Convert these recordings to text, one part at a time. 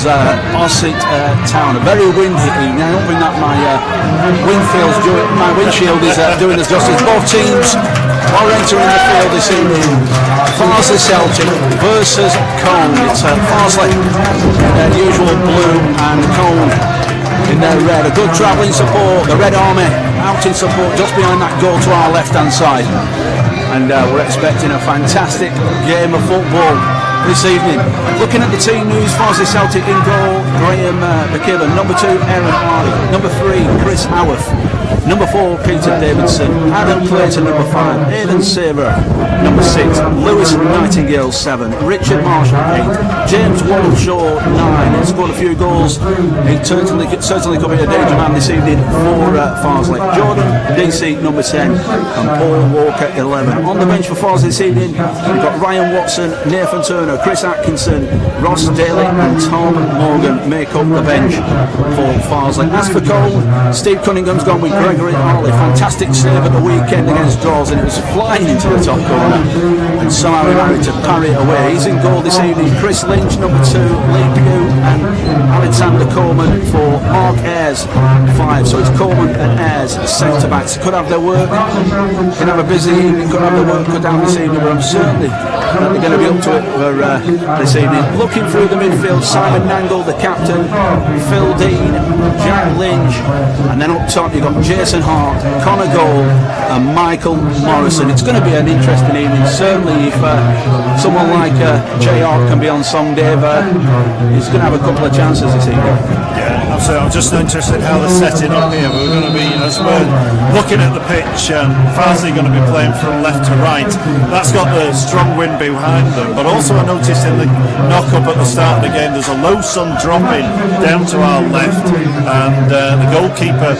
is Ossett Town. A very windy evening. I don't think that my windshield is doing us justice. Both teams are entering the field this evening. Farsley Celtic versus Colne. It's Farsley in their usual blue and Colne in their red. A good travelling support. The Red Army out in support just behind that goal to our left hand side. And we're expecting a fantastic game of football this evening. Looking at the team news, Farsley Celtic in goal, Graham McKibben. Number 2, Aaron Hardy. Number 3, Chris Howarth. Number 4, Peter Davidson. Adam Clayton, number 5. Aidan Saver, number 6. Lewis Nightingale, 7. Richard Marshall, 8. James Walshaw, 9. He scored a few goals. He certainly could be a danger man this evening for Farsley. Jordan DC, number 10. And Paul Walker, 11. On the bench for Farsley this evening, we've got Ryan Watson, Nathan Turner, Chris Atkinson, Ross Daly and Tom Morgan make up the bench for Farsley. As for Colne, Steve Cunningham's gone with Gregory Harley. Fantastic save at the weekend against Draws, and it was flying into the top corner and somehow he managed to parry it away. He's in goal this evening. Chris Lynch, number 2, Lee Pugh and Alexander Coleman for Mark Ayres, 5. So it's Coleman and Ayres centre backs. Could have their work, could have a busy evening, could have their work cut down this evening, but I'm certainly that they're going to be up to it for this evening. Looking through the midfield, Simon Nangle, the captain, Phil Dean, Jack Lynch, and then up top you've got Jason Hart, Connor Gold and Michael Morrison. It's going to be an interesting evening. Certainly if someone like Jay Hart can be on song, Dave, he's going to have a couple of chances this evening. Yeah, absolutely. I'm just interested how they're setting up here. We're going to be, as we're looking at the pitch, Farsley going to be playing from left to right. That's got the strong wind behind them, but also I noticed in the knock-up at the start of the game there's a low sun dropping down to our left, and the goalkeeper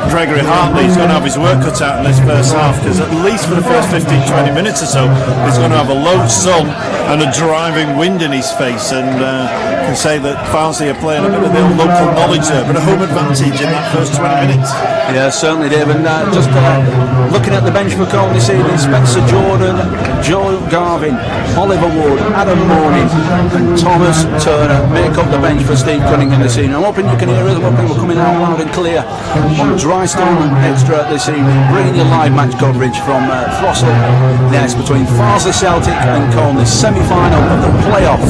Gregory Hartley is going to have his work cut out in this first half, because at least for the first 15-20 minutes or so he's going to have a low sun and a driving wind in his face, and can say that Farsley are playing a bit of their local knowledge there, but a home advantage in that first 20 minutes. Yeah, certainly, Dave. And just looking at the bench for Colne this evening, Spencer Jordan, Joe Garvin, Oliver Wood, Adam Morning and Thomas Turner make up the bench for Steve Cunningham this evening. I'm hoping you can hear us. I'm hoping we're coming out loud and clear on Drystone Extra this evening, bringing you live match coverage from Farsley. Yes, between Farsley Celtic and Colne, the semi-final of the playoff,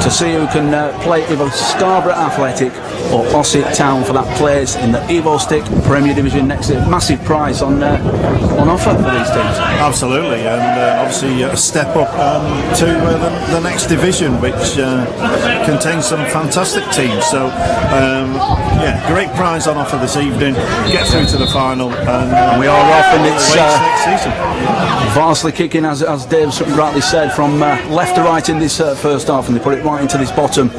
to see who can play either Scarborough Athletic or Ossett Town for that place in the Evo Stick Premier Division next year. Massive prize on offer for these teams. Absolutely, and obviously a step up to the next division, which contains some fantastic teams. So yeah, great prize on offer this evening. Get through to the final, and we are off, and it's next season. Farsley kicking, as Dave rightly said, from left to right in this first half, and they put it right into this bottom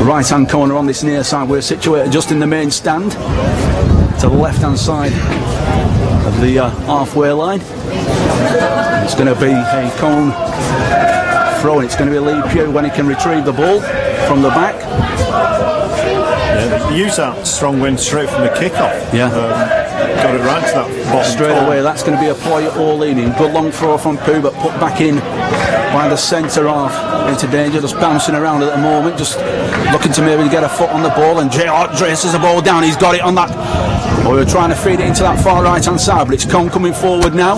right hand corner on this near side. We're situated just in the main stand to the left hand side of the halfway line. It's going to be a Colne throw, and it's going to be Lee Pugh when he can retrieve the ball from the back. Yeah, use that strong wind straight from the kick-off. Yeah. Got it right to that bottom straight away. That's going to be a play all leading. Good long throw from Pugh, but put back in by the centre half into danger, just bouncing around at the moment, just looking to maybe get a foot on the ball, and Jay Hart traces the ball down. He's got it on that. We were trying to feed it into that far right hand side, but it's Colne coming forward now.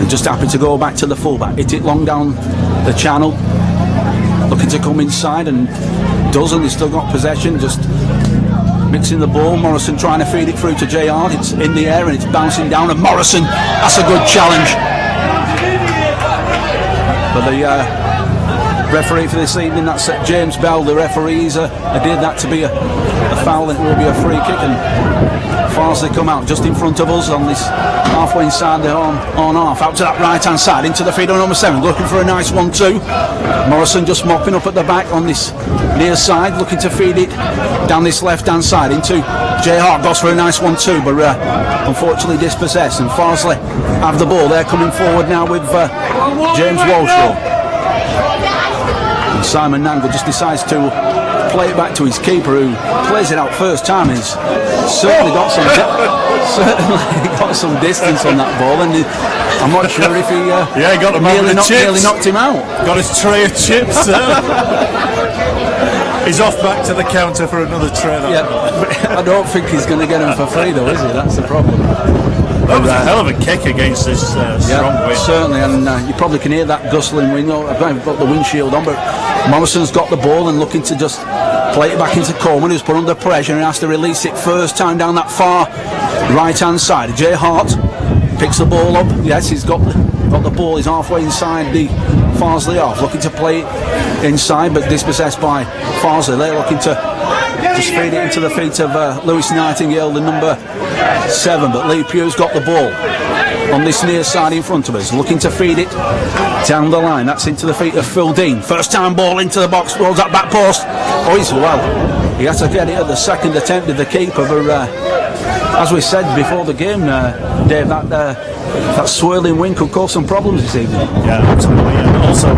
They just happen to go back to the fullback, hit it long down the channel, looking to come inside, and doesn't. He's still got possession, just mixing the ball. Morrison trying to feed it through to Jay Hart. It's in the air and it's bouncing down, and Morrison, that's a good challenge. But the referee for this evening, that's James Bell, the referee, he's did that to be a foul, and it will be a free kick, and Farsley come out just in front of us on this halfway inside the on half, out to that right hand side into the feed on number 7, looking for a nice 1-2. Morrison just mopping up at the back on this near side, looking to feed it down this left hand side into Jay Hart. Goes for a nice 1-2, but unfortunately dispossessed, and Farsley have the ball. They're coming forward now with James Walshaw, and Simon Nangle just decides to play it back to his keeper, who plays it out first time. He's certainly got some distance on that ball, and I'm not sure if he he got the nearly knocked him out. Got his tray of chips. He's off back to the counter for another tray. I don't think he's going to get him for free, though, is he? That's the problem. That was a hell of a kick against this strong wind. Certainly, and you probably can hear that gustling wind. I've got the windshield on, but Morrison's got the ball and looking to just play it back into Coleman, who's put under pressure and has to release it first time down that far right-hand side. Jay Hart picks the ball up. Yes, he's got the ball. He's halfway inside the Farsley half, looking to play it inside, but dispossessed by Farsley. They're looking to just feed it into the feet of Lewis Nightingale, the number 7, but Lee Pugh's got the ball on this near side in front of us, looking to feed it down the line. That's into the feet of Phil Dean. First time ball into the box, rolls that back post. Oh, he's well. He has to get it at the second attempt of the keeper, but as we said before the game, Dave, that swirling wind could cause some problems this evening. Yeah, absolutely. And also,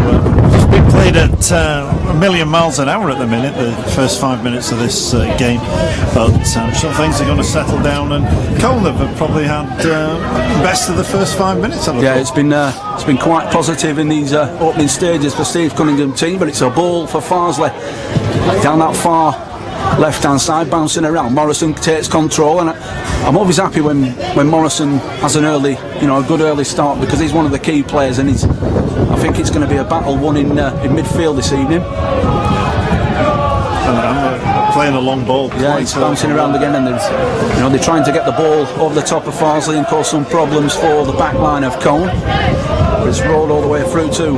it's been played at a million miles an hour at the minute, the first 5 minutes of this game. But I'm sure things are going to settle down, and Colne have probably had best of the first 5 minutes. It's been quite positive in these opening stages for Steve Cunningham's team, but it's a ball for Farsley down that far left-hand side, bouncing around. Morrison takes control, and I'm always happy when Morrison has a good early start, because he's one of the key players, and I think it's going to be a battle won in midfield this evening. Playing a long ball. Yeah, it's bouncing around again, and they're trying to get the ball over the top of Farsley and cause some problems for the back line of Colne. It's rolled all the way through to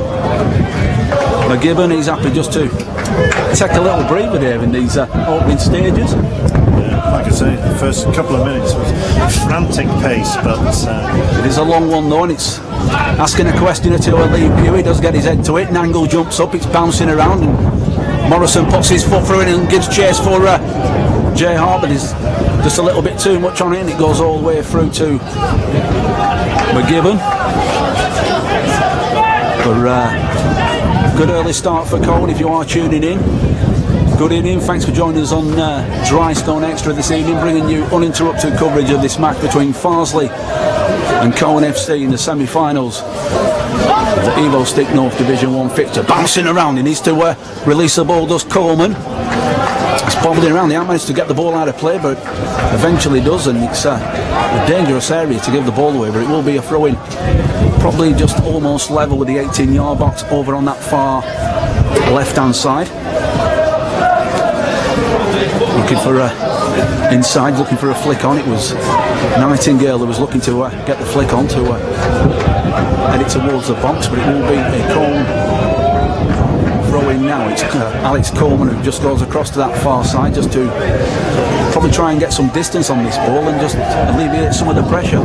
McGibbon. He's happy just to take a little breather there in these opening stages. Like I say, the first couple of minutes was frantic pace, but it is a long one though, and it's asking a question or two of Lee Pugh. He does get his head to it. Nangle jumps up, it's bouncing around, and Morrison puts his foot through it and gives chase for Jay Hart, but he's just a little bit too much on it, and it goes all the way through to McGibbon. But good early start for Colne if you are tuning in. Good evening, thanks for joining us on Drystone Extra this evening, bringing you uninterrupted coverage of this match between Farsley and Colne FC in the semi-finals of the Evo Stick North Division 1 fixture. Bouncing around, he needs to release the ball, does Coleman. He's bobbling around, he hasn't managed to get the ball out of play, but eventually does, and it's a dangerous area to give the ball away, but it will be a throw-in. Probably just almost level with the 18-yard box over on that far left-hand side. Looking for inside, looking for a flick on. It was Nightingale who was looking to get the flick on to head it towards the box, but it will be a Colne throw-in now. It's Alex Coleman who just goes across to that far side just to probably try and get some distance on this ball and just alleviate some of the pressure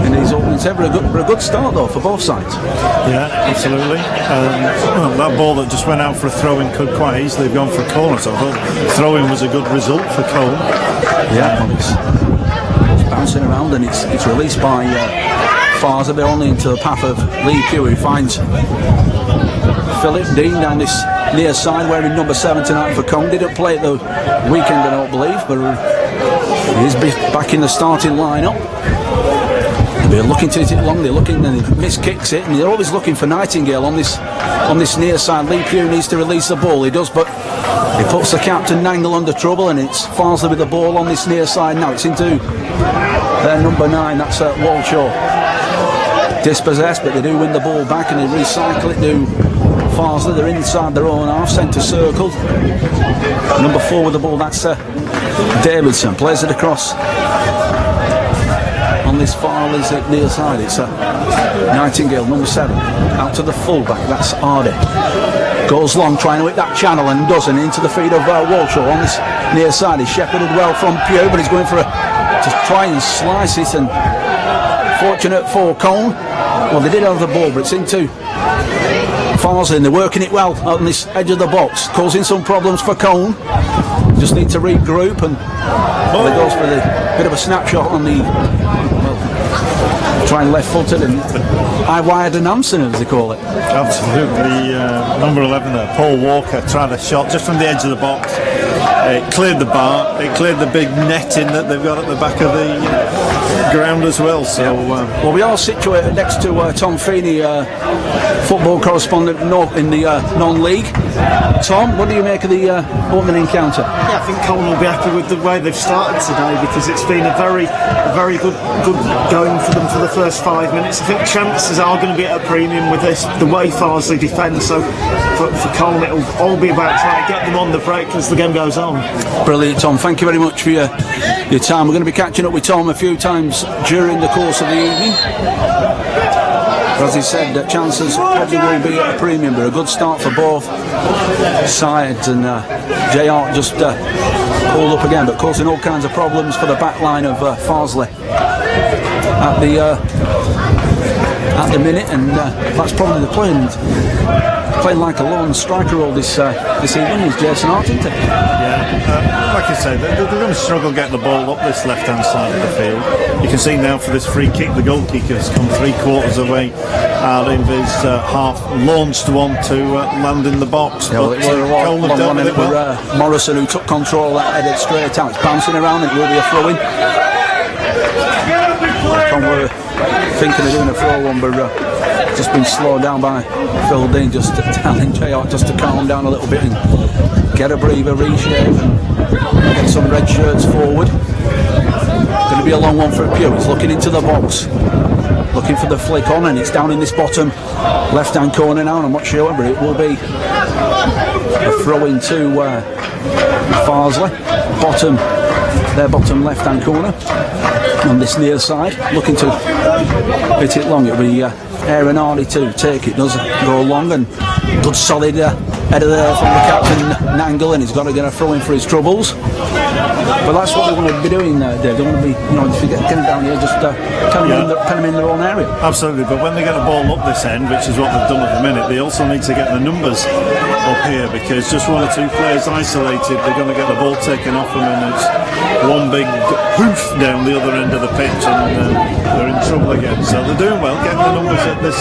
in these openings. Ever a good start though for both sides. Yeah, absolutely. That ball that just went out for a throw-in could quite easily have gone for Colne, so I thought throw-in was a good result for Colne. Yeah, well, it's bouncing around, and it's released by Farsley. They're only into the path of Lee Pugh, who finds Philip Dean down this near side, wearing number 7 tonight for Colne. Didn't play at the weekend, I don't believe, but he is back in the starting lineup. They're looking to hit it long, they're looking, and he miss-kicks it, and they're always looking for Nightingale on this near side. Lee Pugh needs to release the ball, he does, but he puts the captain Nangle under trouble, and it's Farsley with the ball on this near side now. It's into their number 9, that's Walshaw. Dispossessed, but they do win the ball back, and they recycle it to Farsley. They're inside their own half, centre circle. Number 4 with the ball, that's Davidson, plays it across on this far near side. It's Nightingale, number 7, out to the full-back, that's Hardy. Goes long, trying to hit that channel, and doesn't, into the feet of Walshaw on this near side. He's shepherded well from Pugh, but he's going to try and slice it, and fortunate for Colne. Well, they did have the ball, but it's into Farsley, and they're working it well on this edge of the box, causing some problems for Colne. Just need to regroup, and well, it goes for the bit of a snapshot on the trying left-footed and high-wired and Hansen, as they call it. Absolutely. Number 11 there, Paul Walker, tried a shot just from the edge of the box. It cleared the bar, it cleared the big netting that they've got at the back of the ground as well. So, well, we are situated next to Tom Feeney, football correspondent in the non-league. Tom, what do you make of the opening encounter? Yeah, I think Colne will be happy with the way they've started today, because it's been a very good going for them for the first 5 minutes. I think chances are going to be at a premium with this, the way Farsley defend. So for Colne, it'll all be about trying to get them on the break as the game goes on. Brilliant, Tom. Thank you very much for your time. We're going to be catching up with Tom a few times during the course of the evening. As he said, chances probably will be at a premium, but a good start for both sides, and JR just pulled up again, but causing all kinds of problems for the back line of Farsley at the minute, and that's probably the playing like a lone striker role this evening is Jason Hart, isn't it? Yeah, like I said, they're going to struggle getting the ball up this left-hand side of the field. You can see now for this free kick, the goal kicker has come 3/4 away out of his half, launched one to land in the box. Yeah, well, Colne have dealt with it well. Morrison, who took control, that headed straight out. It's bouncing around, it will be a throw-in. We're thinking of doing a throw-one, but just been slowed down by Phil Dean, just telling JR just to calm down a little bit and get a breather, reshave and get some red shirts forward. Going to be a long one for Pugh. He's looking into the box, looking for the flick on, and it's down in this bottom left-hand corner now, and I'm not sure whether it will be a throw-in to Farsley. Their bottom left-hand corner on this near side, looking to hit it long. It'll be Aaron Hardy to take it, does go long, and good solid header there from the captain Nangle, and he's got to get a throw in for his troubles. But that's what they want to be doing, Dave. They want to be, if you get them down here, just pen them in their own area. Absolutely, but when they get a ball up this end, which is what they've done at the minute, they also need to get the numbers up here, because just one or two players isolated, they're going to get the ball taken off them, and it's one big hoof down the other end of the pitch, and they're in trouble again. So they're doing well, getting the numbers at this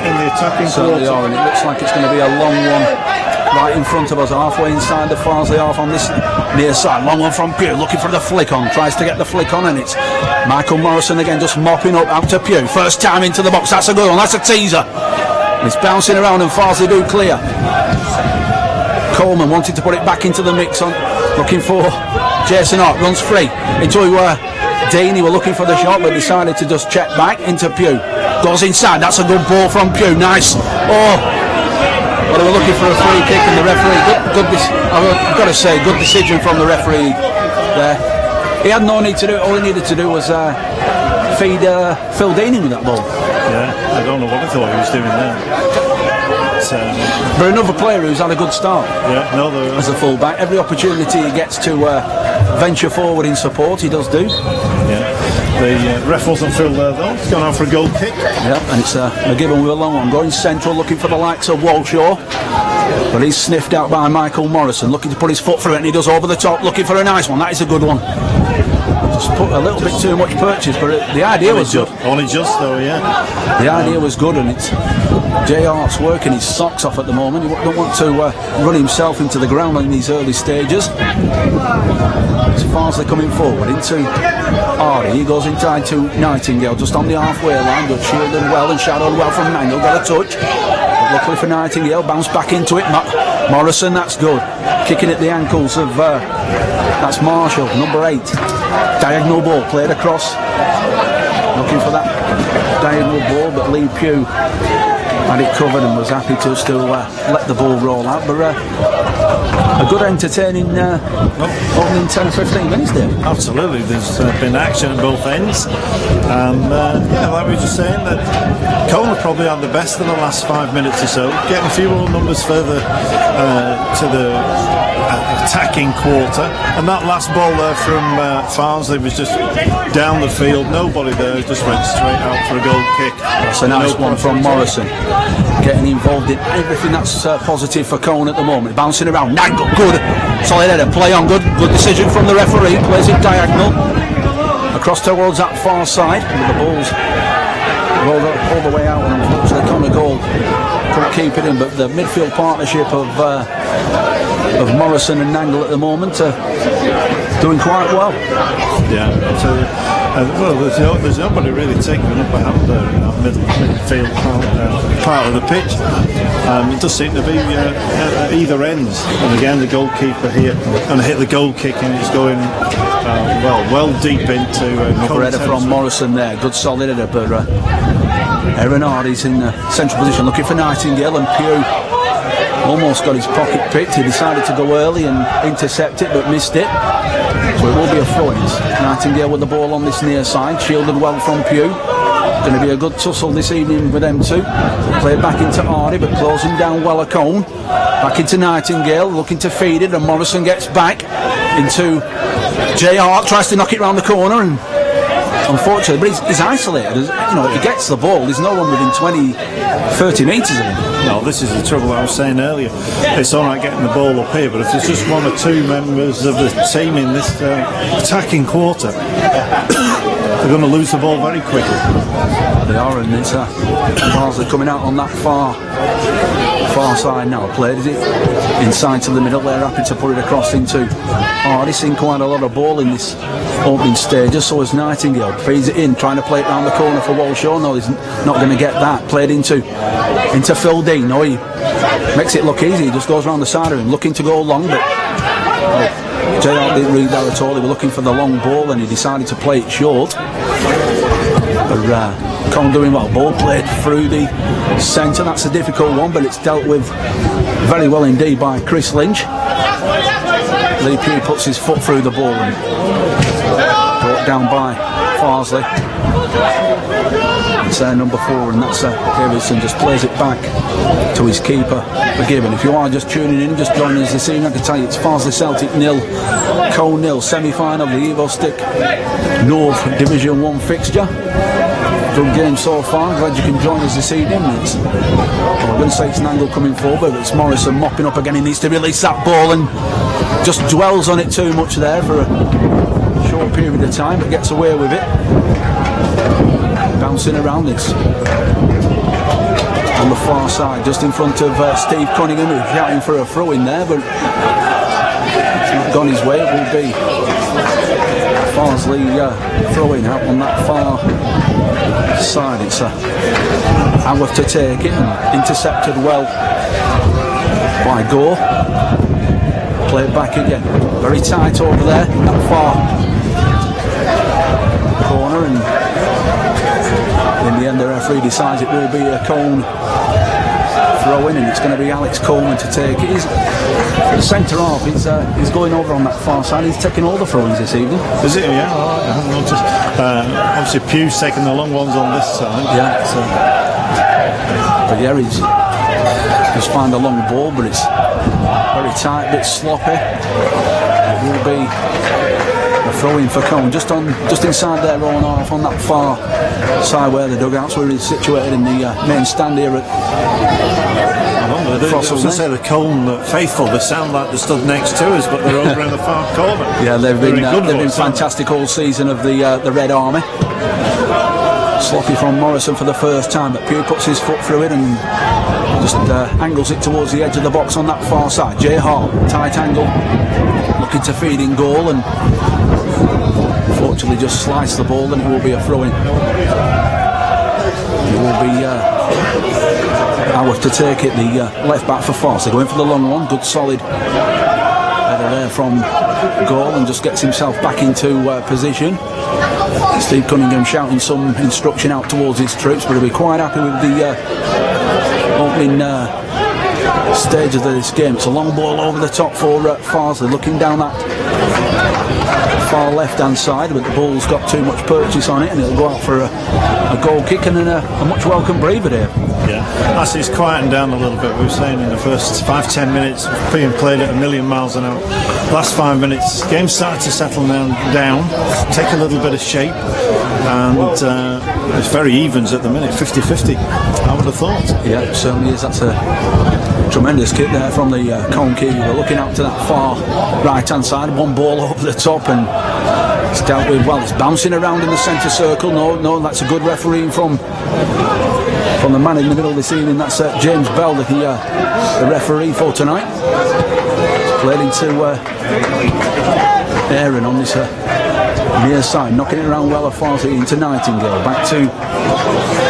in the attacking quarter. They are, and it looks like it's going to be a long one right in front of us, halfway inside the Farsley half on this near side. Long one from Pugh, looking for the flick on, tries to get the flick on, and it's Michael Morrison again, just mopping up out to Pugh. First time into the box, that's a good one, that's a teaser. It's bouncing around and Farsley do clear. Coleman wanted to put it back into the mix on, looking for Jason Hart, runs free into Dean. He were looking for the shot, but decided to just check back into Pugh. Goes inside, that's a good ball from Pugh, nice. Well, they were looking for a free kick, and the referee, I've got to say, good decision from the referee there. He had no need to do it, all he needed to do was feed Phil Dean in with that ball. Yeah, I don't know what he thought he was doing there. But another player who's had a good start as a full-back. Every opportunity he gets to venture forward in support, he does do. Yeah. The ref wasn't Phil there though. He's gone out for a goal kick. Yeah, and it's McGibbon with a long one, going central, looking for the likes of Walshaw. But he's sniffed out by Michael Morrison, looking to put his foot through it, and he does over the top, looking for a nice one. That is a good one. Just put a little bit too much purchase, but the idea was good. Only just though, yeah. The idea was good, and it's JR's working his socks off at the moment. He don't want to run himself into the ground in these early stages. As far as they're coming forward into Hardy, he goes inside to Nightingale, just on the halfway line, but shielded well and shadowed well from Nangle, got a touch. But luckily for Nightingale, bounced back into it. Morrison, that's good. Kicking at the ankles of, that's Marshall, number 8. Diagonal ball, played across. Looking for that diagonal ball, but Lee Pugh had it covered and was happy to still let the ball roll out. But a good entertaining opening 10-15 minutes there. Absolutely, there's been action at both ends, and like we were just saying, that Colne probably had the best of the last 5 minutes or so, getting a few more numbers further to the attacking quarter, and that last ball there from Farsley was just down the field, nobody there, just went straight out for a goal kick. That's a nice one from Morrison, getting involved in everything that's positive for Colne at the moment. Bouncing around, Nangle, good, solid header, play on, good decision from the referee, plays it diagonal across towards that far side, with the ball's all the way out, and unfortunately Colne goal couldn't keep it in. But the midfield partnership of Morrison and Nangle at the moment are doing quite well. Yeah, so well, there's nobody really taking an upper hand there in that midfield part of the pitch. It does seem to be at either ends, and again the goalkeeper here and hit the goal kick, and it's going well deep into another header from Morrison there, good solid header, but Aaron Hardy's in the central position looking for Nightingale, and Pugh almost got his pocket picked. He decided to go early and intercept it, but missed it. So it will be a throw-in. Nightingale with the ball on this near side, shielded well from Pugh. Going to be a good tussle this evening with them two. Play it back into Hardy, but closing down well a Colne. Back into Nightingale, looking to feed it, and Morrison gets back into J. Hart, tries to knock it round the corner, and unfortunately, but he's isolated. You know, he gets the ball. There's no one within 20-30 metres of him. No, this is the trouble I was saying earlier. It's all right getting the ball up here, but if there's just one or two members of the team in this attacking quarter, they're going to lose the ball very quickly. They are, and it's Farsley coming out on that far side now. Played, is it? Inside to the middle. They're happy to put it across into Hardy. Seen quite a lot of ball in this opening stages, so is Nightingale. Feeds it in, trying to play it round the corner for Walshaw. No, he's not going to get that. Played into Phil Dean. No, he makes it look easy. He just goes round the side of him, looking to go long, but J.R. didn't read that at all. He was looking for the long ball, and he decided to play it short. But Colne doing well. Ball played through the centre. That's a difficult one, but it's dealt with very well indeed by Chris Lynch. Lee Pugh puts his foot through the ball and brought down by Farsley. It's number 4, and that's Davidson just plays it back to his keeper, McGibbon. If you are just tuning in, just joining us this evening, I can tell you it's Farsley Celtic 0, Colne 0, semi-final of the Evo Stick North Division 1 fixture. Good game so far. Glad you can join us this evening. I'm going to say it's Nangle coming forward, but it's Morrison mopping up again. He needs to release that ball and just dwells on it too much there for a short period of time, but gets away with it. Bouncing around this on the far side, just in front of Steve Cunningham, who's shouting for a throw in there, but it's not gone his way. It will be Farsley throwing out on that far side. It's Haworth to take it, and intercepted well by Gore. Play it back again, very tight over there, that far corner, and in the end the referee decides it will be a Colne throw-in, and it's going to be Alex Coleman to take it. The centre half is going over on that far side. He's taking all the throw-ins this evening. Is it? Yeah, I haven't noticed. Obviously Pugh's taking the long ones on this side. Yeah. But yeah, he's just found a long ball, but it's very tight, a bit sloppy. It will be a throw-in for Colne, just inside their own half on that far side where the dugouts were situated in the main stand here at I was going to say the Colne faithful, they sound like they stood next to us, but they're over in the far corner. Yeah, they've been fantastic all season of the Red Army. Sloppy from Morrison for the first time, but Pugh puts his foot through it and just angles it towards the edge of the box on that far side. J. Hart, tight angle, looking to feed in goal, and unfortunately just sliced the ball, and it will be a throw-in. It will be Haworth to take it, the left back for Farsley, going for the long one. Good solid header there from goal, and just gets himself back into position. Steve Cunningham shouting some instruction out towards his troops, but he'll be quite happy with the opening stages of this game. It's a long ball over the top for Farsley, looking down that far left hand side, but the ball's got too much purchase on it, and it'll go out for a goal kick, and then a much welcome breather there. Yeah, actually it's quieting down a little bit. We were saying in the first 5-10 minutes being played at 1,000,000 miles an hour. Last 5 minutes, game started to settle down, take a little bit of shape, and it's very evens at the minute, 50-50. I would have thought. Yeah, it certainly is. That's a tremendous kick there from the Colne keeper. Looking out to that far right hand side, one ball over the top, and It's dealt with well. It's bouncing around in the centre circle. No, that's a good refereeing from the man in the middle of the scene. That's James Bell, the referee for tonight. It's played into Aaron on this near side, knocking it around well. Farsley into Nightingale. Back to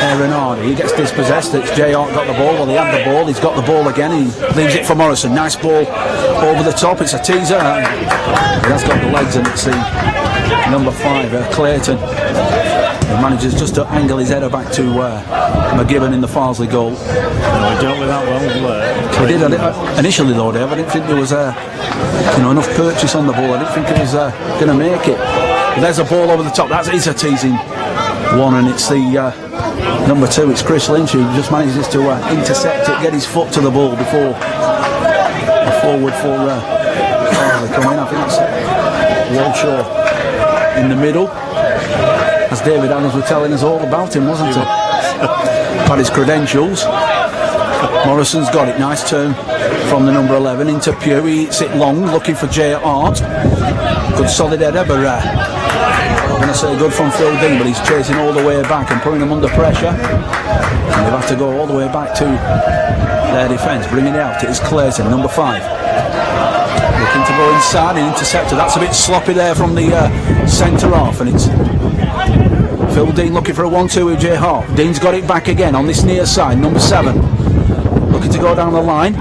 Aaron Hardy. He gets dispossessed. It's Jay Hart got the ball. Well, he had the ball. He's got the ball again. He leaves it for Morrison. Nice ball over the top. It's a teaser. He has got the legs, and it's the number 5, Clayton. He manages just to angle his header back to McGibbon in the Farsley goal. No, he dealt with that well. He did initially, though, Dave. I didn't think there was enough purchase on the ball. I didn't think it was going to make it. But there's a ball over the top. That is a teasing one, and it's the number 2. It's Chris Lynch who just manages to intercept it, get his foot to the ball before a forward for Farsley come in. I think it's Walshaw in the middle. As David Adams was telling us all about him, wasn't he? Got his credentials. Morrison's got it. Nice turn from the number 11 into Pugh. He hits it long, looking for Jay Hart. Good solid header, but I'm going to say good from Phil Dean, but he's chasing all the way back and putting them under pressure. And they've had to go all the way back to their defence. Bringing it out, it is Clayton, number 5. Looking to go inside and interceptor. That's a bit sloppy there from the centre half, and it's Phil Dean looking for a 1-2 with Jay Hart. Dean's got it back again on this near side, number 7. Looking to go down the line.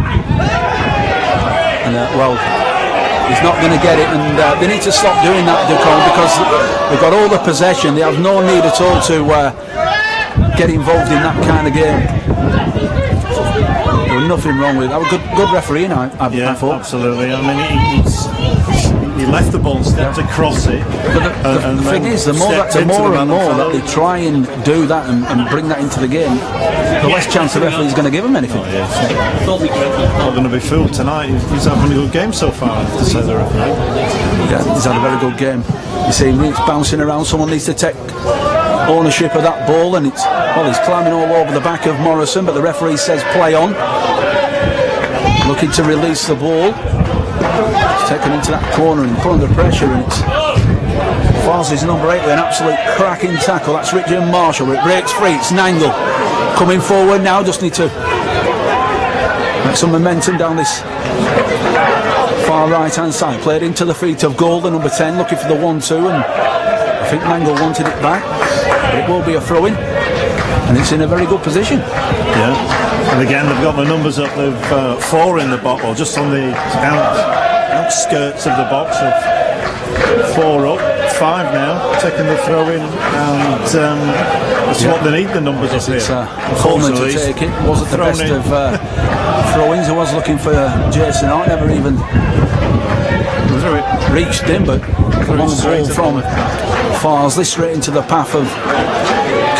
And he's not going to get it, and they need to stop doing that, Ducon, because they've got all the possession. They have no need at all to get involved in that kind of game. There was nothing wrong with it. That was good refereeing, I thought. Absolutely. I mean, he left the ball and stepped across it. But the thing is, the more and more that they try and do that and bring that into the game, the less chance the referee's going to give them anything. Not going to be fooled tonight. He's having a good game so far, I have to say, the referee. Yeah, he's had a very good game. You see him, it's bouncing around. Someone needs to take ownership of that ball, and he's climbing all over the back of Morrison, but the referee says play on. Looking to release the ball. It's taken into that corner and put under pressure, and it's Farsley's number 8 with an absolute cracking tackle. That's Richard Marshall. It breaks free. It's Nangle coming forward now. Just need to make some momentum down this far right hand side. Played into the feet of Golden, number 10, looking for the 1-2, and I think Nangle wanted it back, but it will be a throw-in, and it's in a very good position. Yeah, and again they've got the numbers up. They've 4 in the box, or just on the outskirts of the box. Of 4 up, 5 now, taking the throw in, and that's what they need, the numbers up here. It's Colne to take it. Wasn't the best of throw-ins. I was looking for Jason Hart, never even reached him, but long ball from Farsley straight into the path of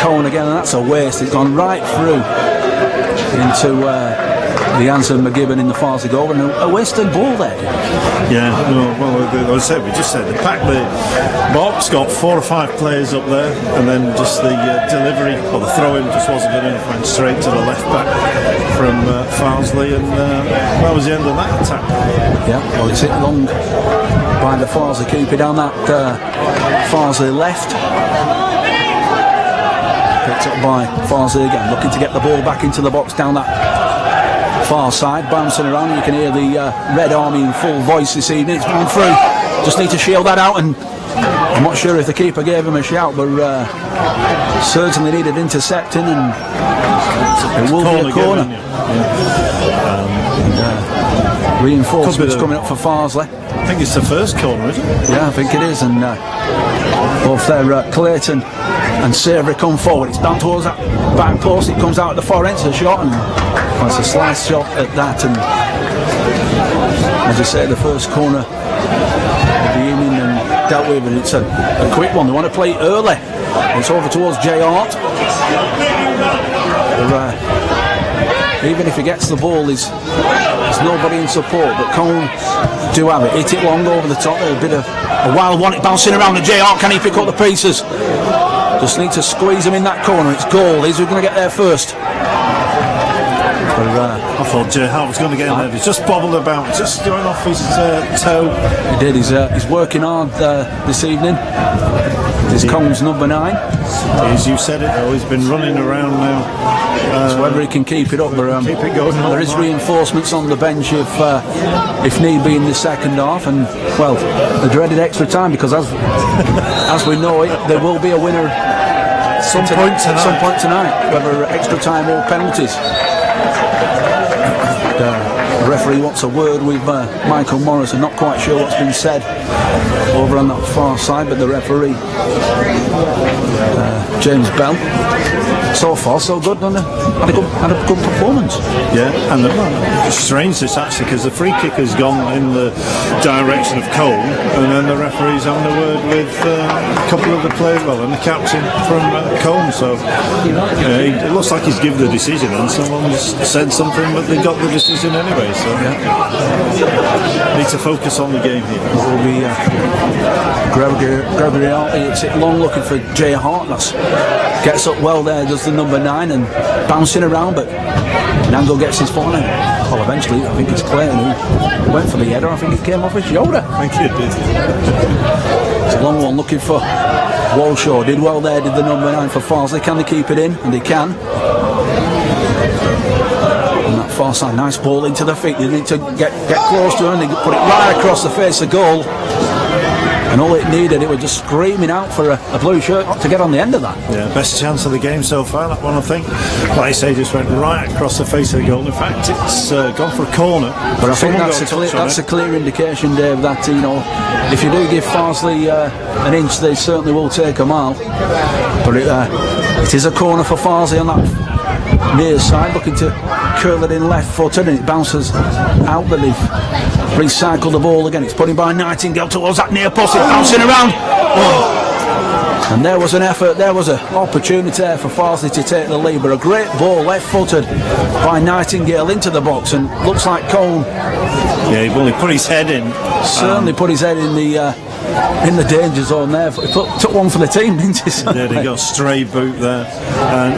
Colne again, and that's a waste. It's gone right through into the hands of McGibbon in the Farsley goal, and a wasted ball there. Yeah, we just said the pack, the box got 4 or 5 players up there, and then just the delivery or the throw-in just wasn't good enough. Went straight to the left back from Farsley, and that was the end of that attack. Yeah, well, it's hit long by the Farsley keeper down that Farsley left. Picked up by Farsley again, looking to get the ball back into the box down that far side, bouncing around. You can hear the Red Army in full voice this evening. It's gone through. Just need to shield that out, and I'm not sure if the keeper gave him a shout, but certainly needed intercepting, and it will be a corner. Reinforcements coming up for Farsley. I think it's the first corner, isn't it? Yeah, I think it is, and both there, Clayton and Savoury come forward. It's down towards that back post. It comes out at the far end of the shot, and it's a slice shot at that, and as I say, the first corner of the evening and dealt with, and it's a quick one. They want to play it early. It's over towards Jay Hart. Even if he gets the ball, there's nobody in support, but Colne do have it. Hit it long over the top. A bit of a wild one. It bouncing around, and Jay Hart, can he pick up the pieces? Just need to squeeze him in that corner. It's goal. Who's going to get there first? But I thought Jay Hart was going to get in there. He's just bobbled about, just going off his toe. He did. He's working hard this evening. This Colne's number 9. As you said it though, he's been running around now. So whether he can keep it up, but keep it going. there is reinforcements on the bench if need be in the second half, and well, the dreaded extra time, because as we know it, there will be a winner Some point tonight, whether extra time or penalties. The referee wants a word with Michael Morris. I'm not quite sure what's been said over on that far side, but the referee, James Bell, so far so good, had a good performance. Yeah, and it's strange this actually, because the free kick has gone in the direction of Colne, and then the referee's having a word with a couple of the players, and the captain from Colne. So it looks like he's given the decision, and someone's said something, but they got the decision anyway. So need to focus on the game here. It will be Gregory Hartley. It's it long looking for Jay Hart. Gets up well there, does the number 9 and bouncing around, but Nango gets his foot in. Well, eventually, I think it's Clayton who went for the header. I think it came off his shoulder. I think it did. It's a long one looking for Walshaw. Did well there, did the number 9 for Farsley. Can they keep it in? And they can. On that far side, nice ball into the feet. They need to get close to it, and they put it right across the face of goal. And all it needed, it was just screaming out for a blue shirt to get on the end of that. Yeah, best chance of the game so far, that one, I think. Like I say, just went right across the face of the goal. In fact, it's gone for a corner. But I think that's a clear indication, Dave, that if you do give Farsley an inch, they certainly will take a mile. But it is a corner for Farsley on that near side, looking to curl it in left-footed, and it bounces out, but they've recycled the ball again. It's put in by Nightingale towards that near post. It's bouncing around. Oh. And there was an effort, there was an opportunity there for Farsley to take the lead, but a great ball left-footed by Nightingale into the box, and looks like Colne. Yeah, he only put his head in. Certainly put his head in the danger zone there. He took one for the team, didn't he? Yeah, he got a stray boot there.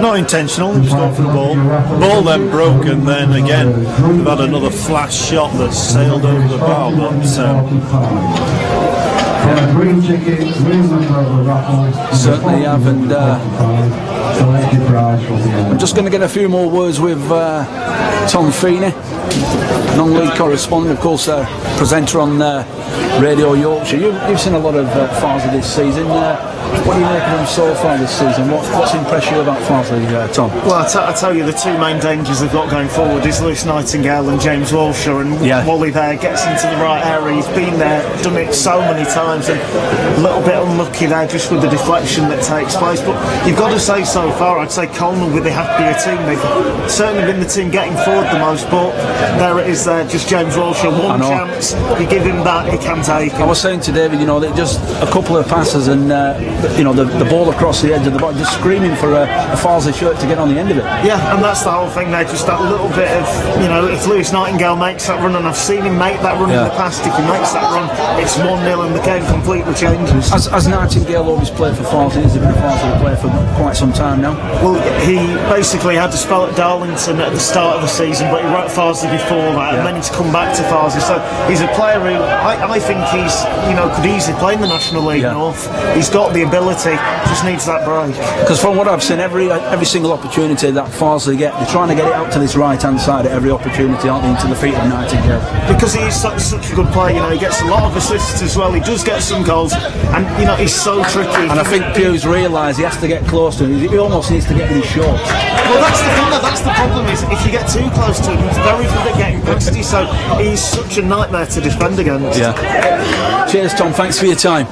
Not intentional, just going for the ball. The ball then broke, and then again, they've had another flash shot that sailed over the bar. Certainly have, and I'm just going to get a few more words with Tom Feeney, non-league correspondent, of course, presenter on Radio Yorkshire. You've seen a lot of Farsley this season. What do you make of them so far this season? What's impressed you about Farsley, Tom? Well, I tell you, the two main dangers they've got going forward is Lewis Nightingale and James Walshaw, and Wally there gets into the right area. He's been there, done it so many times, and a little bit unlucky there just with the deflection that takes place. But you've got to say, so far, I'd say Colne with the happier team. They've certainly been the team getting forward the most, but there it is there, just James Walshaw, one chance, you give him that, he can take it. I was saying to David, that just a couple of passes and the ball across the edge of the box, just screaming for a Farsley shirt to get on the end of it. Yeah, and that's the whole thing there, just that little bit of, if Lewis Nightingale makes that run, and I've seen him make that run in the past, if he makes that run, it's 1-0 and the game completely changes. Has Nightingale always played for Farsley? Has he been a Farsley player for quite some time now? Well, he basically had to spell at Darlington at the start of the season, but he wrote Farsley before that, and then he's come back to Farsley. So he's a player who I think he's, could easily play in the National League North. He's got the ability, just needs that break. Because from what I've seen, every single opportunity that Farsley get, they're trying to get it out to this right-hand side at every opportunity, aren't they, into the feet of Nightingale. Because he is such a good player, he gets a lot of assists as well, he does get some goals, and he's so tricky. And I think Pugh's realised he has to get close to him, he almost needs to get in his shorts. Well, that's the thing, that's the problem, is if you get too close to him, he's very good at getting past you, so he's such a nightmare to defend against. Cheers, Tom, thanks for your time.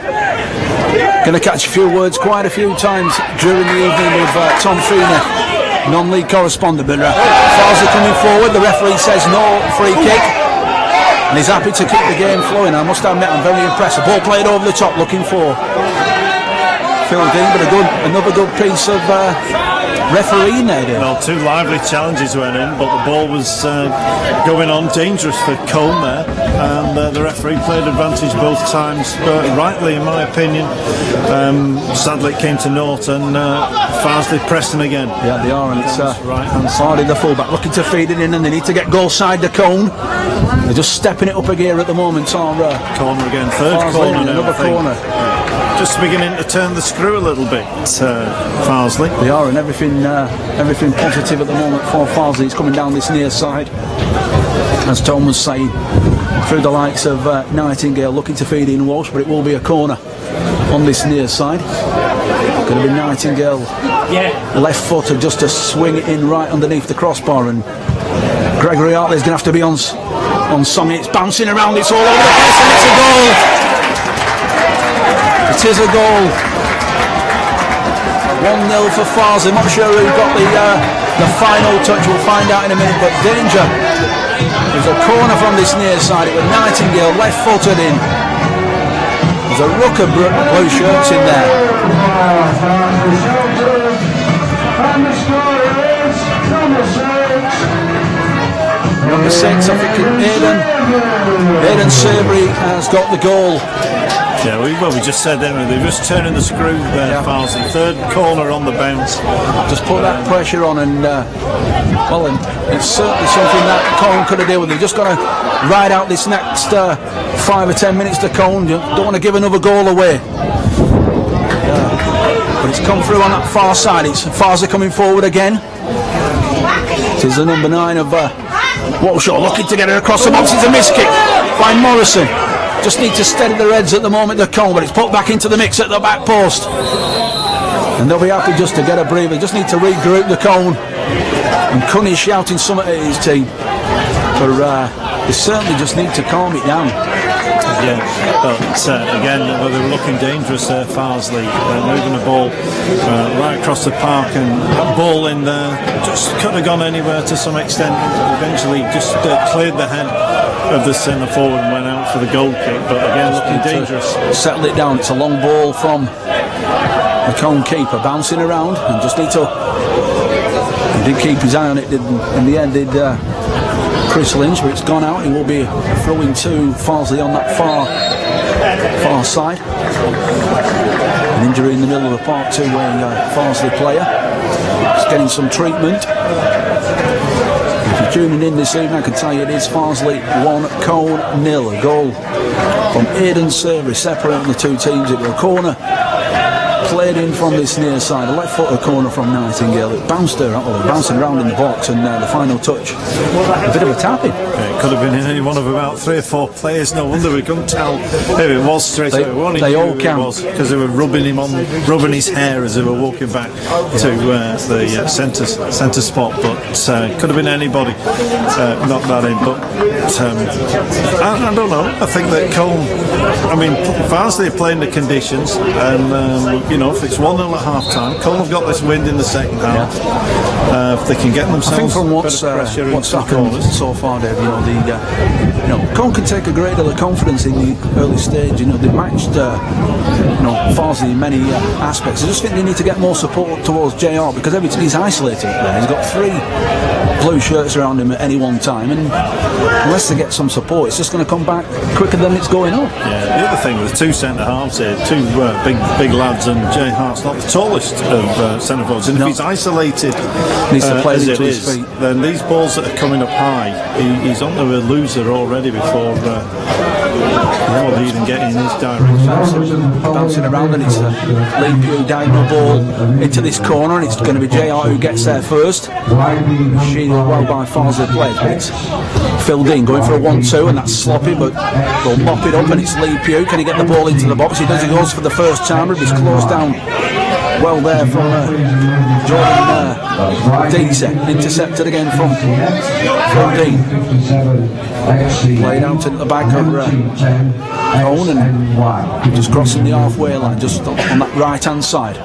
Going to catch a few words quite a few times during the evening with Tom Feeney, non-league correspondent. But Farsley coming forward, the referee says no free kick, and he's happy to keep the game flowing. I must admit, I'm very impressed. The ball played over the top, looking for Phil Dean, but another good piece of refereeing there, Dave? Well, 2 lively challenges went in, but the ball was going on dangerous for Colne there, and the referee played advantage both times, but rightly, in my opinion. Sadly, it came to naught, and Farsley pressing again. Yeah, they are, and it's right-hand Farsley, the fullback, looking to feed it in, and they need to get goal side the Colne. They're just stepping it up a gear at the moment. Corner again, third Farsley, corner now, another I think. corner. Just beginning to turn the screw a little bit, Farsley. They are, and everything positive at the moment for Farsley. It's coming down this near side, as Tom was saying, through the likes of Nightingale looking to feed in Walsh, but it will be a corner on this near side. Going to be Nightingale, left footer, just to swing it in right underneath the crossbar, and Gregory Hartley's going to have to be on some. It's bouncing around, it's all over the place, and it's a goal. It is a goal. 1-0 for Farsley. I'm not sure who got the final touch. We'll find out in a minute. But danger. There's a corner from this near side. It was Nightingale left-footed in. There's a ruck of blue shirts in there. Number 6, I think Aidan Sabry has got the goal. Yeah, we just said that they're just turning the screw there, Farsley. Third corner on the bounce. Just put that pressure on, and it's certainly something that Colne could have dealt with. They've just got to ride out this next 5 or 10 minutes to Colne. Don't want to give another goal away. But it's come through on that far side. It's Farsley coming forward again. It is the number 9 of Walshaw looking to get it across the box. It's a miss kick by Morrison. Just need to steady their heads at the moment, the Colne, but it's put back into the mix at the back post. And they'll be happy just to get a breather. Just need to regroup the Colne. And Cunny's shouting something at his team. But they certainly just need to calm it down. Yeah, but again, they were looking dangerous there, Farsley, moving the ball right across the park, and that ball in there just could have gone anywhere to some extent. Eventually just cleared the head of the centre forward and went out for the goal kick, but again looking dangerous. Settle it down. It's a long ball from the Colne keeper, bouncing around, and just need to. He did keep his eye on it. In the end, did Chris Lynch, but it's gone out. He will be throwing to Farsley on that far side. An injury in the middle of the park to a Farsley player. Just getting some treatment. If you're tuning in this evening, I can tell you it is Farsley 1, Colne 0. A goal from Aidan Sabry separating the two teams. It was a corner played in from this near side, a left footer corner from Nightingale. It bounced bouncing around in the box, and the final touch, a bit of a tapping. Yeah, it could have been in any one of about 3 or 4 players. No wonder we couldn't tell who it was straight away. They all count because they were rubbing his hair as they were walking back to the centre spot. But could have been anybody. Not that in, but I don't know. I think that Colne, Farsley are playing the conditions, and if it's 1-0 at half time, Colne have got this wind in the second half. If they can get themselves, I think from what's happened so far, Dave, Colne can take a great deal of confidence in the early stage. They matched Farsley in many aspects. I just think they need to get more support towards JR, because he's isolated up there. He's got 3 blue shirts around him at any one time, and unless they get some support, it's just going to come back quicker than it's going up. Yeah, the other thing with 2 centre halves here, 2 big lads, and Jay Hart's not the tallest of centre forwards, and if he's isolated needs to play as into it his is, feet. then these balls that are coming up high, he's onto a loser already before they even get in his direction. Bouncing around, and it's a lead view diagonal ball into this corner, and it's going to be JR who gets there first. Shielded well by Farsley players, but it's filled in, going for a 1-2, and that's sloppy, but they'll mop it up, and it's Lee Pugh. Can he get the ball into the box? He does. He goes for the first time, but he's closed down well there from Jordan Deesa. Intercepted again from Dean. Played out at the back of Colne, and just crossing the halfway line, just on that right hand side.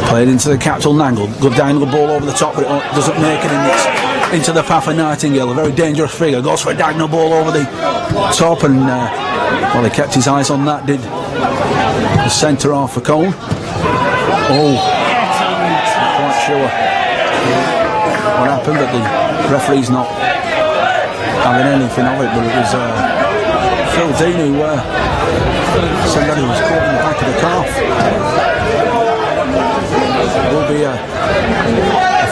Played into the capsule Nangle. Good diagonal ball over the top, but it doesn't make it into the path of Nightingale. A very dangerous figure. Goes for a diagonal ball over the top, and he kept his eyes on that, did the centre half for Colne. Not quite sure what happened, but the referee's not having anything of it. But it was Phil Dean who said that he was caught in the back of the calf. There will be a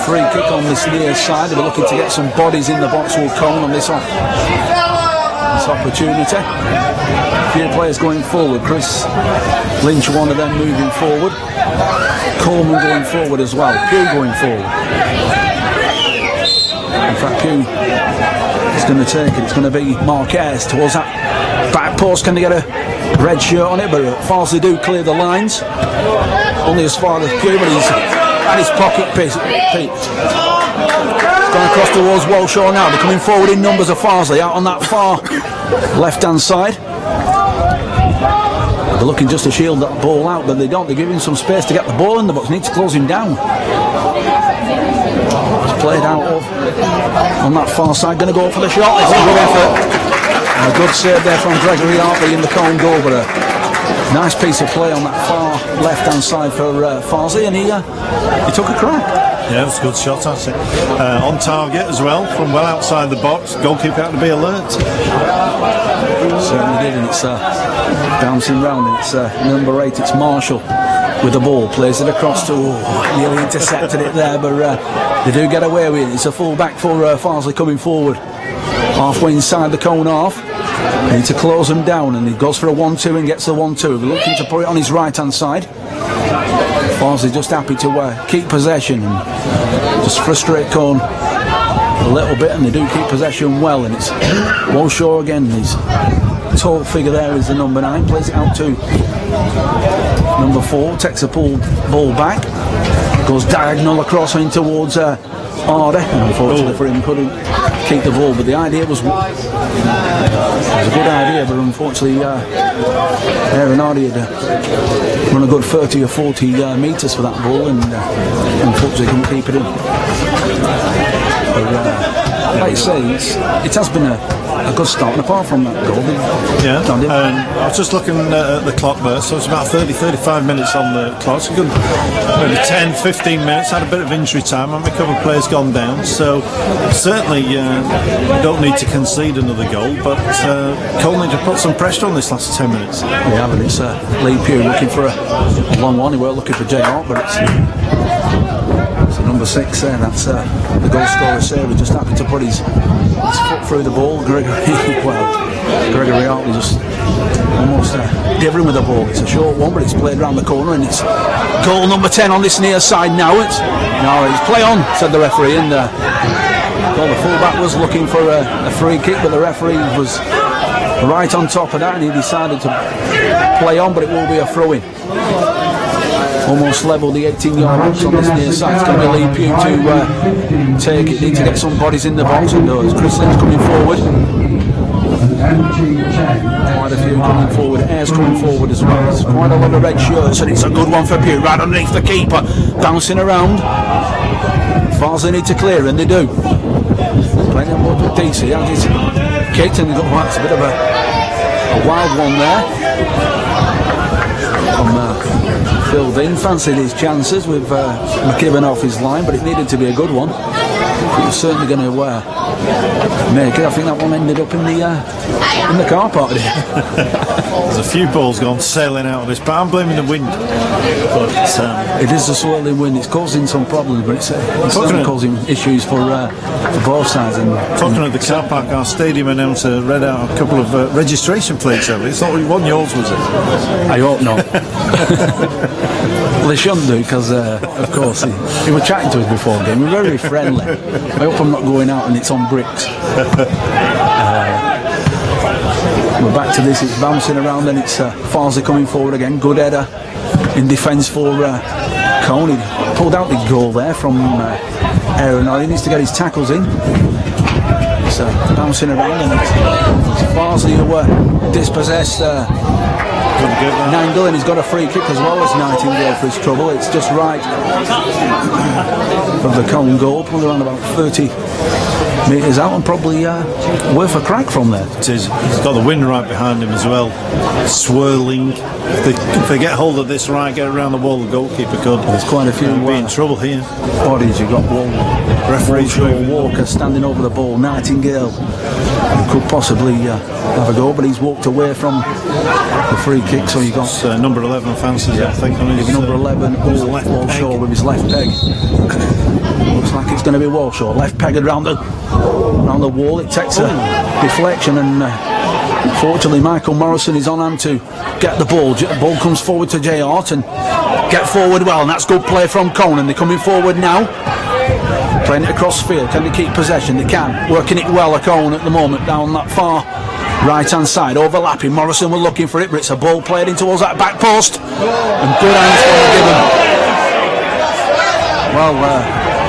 free kick on this near side. They're looking to get some bodies in the box. Will Colne on this opportunity. A few players going forward. Chris Lynch, one of them, moving forward. Coleman going forward as well. Pugh going forward. In fact, Pugh is going to take it. It's going to be Marquez towards that back post. Can they get a red shirt on it? But Farsley do clear the lines. Only as far as Pugh, but he's at his pocket peaked. It's gone across towards Walshaw now. They're coming forward in numbers of Farsley out on that far left-hand side. They're looking just to shield that ball out, but they don't. They're giving some space to get the ball in the box. Need to close him down. It's played out on that far side. Going to go for the shot. It's a good effort. And a good save there from Gregory Hartley in the Colne goal, but a nice piece of play on that far left-hand side for Farsley, and he took a crack. Yeah, it was a good shot, I think. On target as well, from well outside the box. Goalkeeper had to be alert. Certainly did, and it's bouncing round, and it's number 8, it's Marshall with the ball, plays it across to, nearly intercepted it there, but they do get away with it. It's a full back for Farsley coming forward, halfway inside the Colne half. They need to close them down, and he goes for a 1-2 and gets the 1-2. We're looking to put it on his right-hand side. Farsley just happy to keep possession and just frustrate Colne a little bit, and they do keep possession well, and it's Walshaw again. His tall figure there is the number 9, plays it out to number 4, takes a ball back, goes diagonal across in towards Hardy, and unfortunately for him couldn't keep the ball, but the idea was a good idea, but unfortunately Aaron Hardy had run a good 30 or 40 metres for that ball, and unfortunately couldn't keep it in. But, like you say, it has been a good start, and apart from that goal, I was just looking at the clock there, so it's about 30-35 minutes on the clock, so good, maybe 10-15 minutes, had a bit of injury time, and a couple of players gone down, so certainly you don't need to concede another goal, but Colne need to put some pressure on this last 10 minutes. Yeah, but it's Lee Pugh looking for a long one. He weren't looking for Jay Hart, but it's number 6 there. That's the goal scorer Sarah, just happy to put his foot through the ball. Gregory Hartley just almost delivering with the ball. It's a short one, but it's played around the corner, and it's goal number 10 on this near side now. It's play on, said the referee, and the fullback was looking for a free kick, but the referee was right on top of that, and he decided to play on, but it will be a throw-in. Almost level the 18-yard box on this near side. It's going to be Lee Pugh to take it. Need to get some bodies in the box, and there's Chris Lynch coming forward. Quite a few coming forward. Ayres coming forward as well. There's quite a lot of red shirts, and it's a good one for Pugh, right underneath the keeper, bouncing around. Farsley need to clear, and they do. Playing it more with DC. It's kicked, and it's a bit of a wild one there. Phil Dean fancied his chances with McKibben off his line, but it needed to be a good one. He was certainly going to make it. I think that one ended up in the car park. There's a few balls gone sailing out of this, but I'm blaming the wind. But it is a swirling wind. It's causing some problems, but it's causing issues for both sides. And talking at the car park, our stadium announcer read out a couple of registration plates over it. It's not one yours, was it? I hope not. Well, they shouldn't do, because of course he was chatting to us before the game. We're very friendly. I hope I'm not going out and it's on bricks. We're back to this. It's bouncing around, and it's Farsley coming forward again. Good header in defence for Colne. He pulled out the goal there from Aaron. He needs to get his tackles in. It's bouncing around, and it's Farsley who dispossessed Nangle, and he's got a free kick as well as Nightingale for his trouble. It's just right of the Colne goal, probably around about 30 metres out and probably worth a crack from there. It is. He's got the wind right behind him as well, swirling. If they get hold of this right, get around the wall, the goalkeeper could. There's quite a few be in trouble here. bodies. You've got Referees moving. Walker standing over the ball. Nightingale, who could possibly have a go, but he's walked away from the free kick. So you got number 11 fancies, I think, on his number 11, Walshaw with his left peg. Looks like it's going to be Walshaw. Left pegged around the wall. It takes a deflection, and fortunately Michael Morrison is on hand to get the ball. The ball comes forward to Jay Hart and get forward well, and that's good play from Colne. They're coming forward now, playing it across field. Can they keep possession? They can. Working it well at Colne at the moment down that far right hand side, overlapping. Morrison were looking for it, but it's a ball played in towards that back post, and good hands from McGibbon. Well,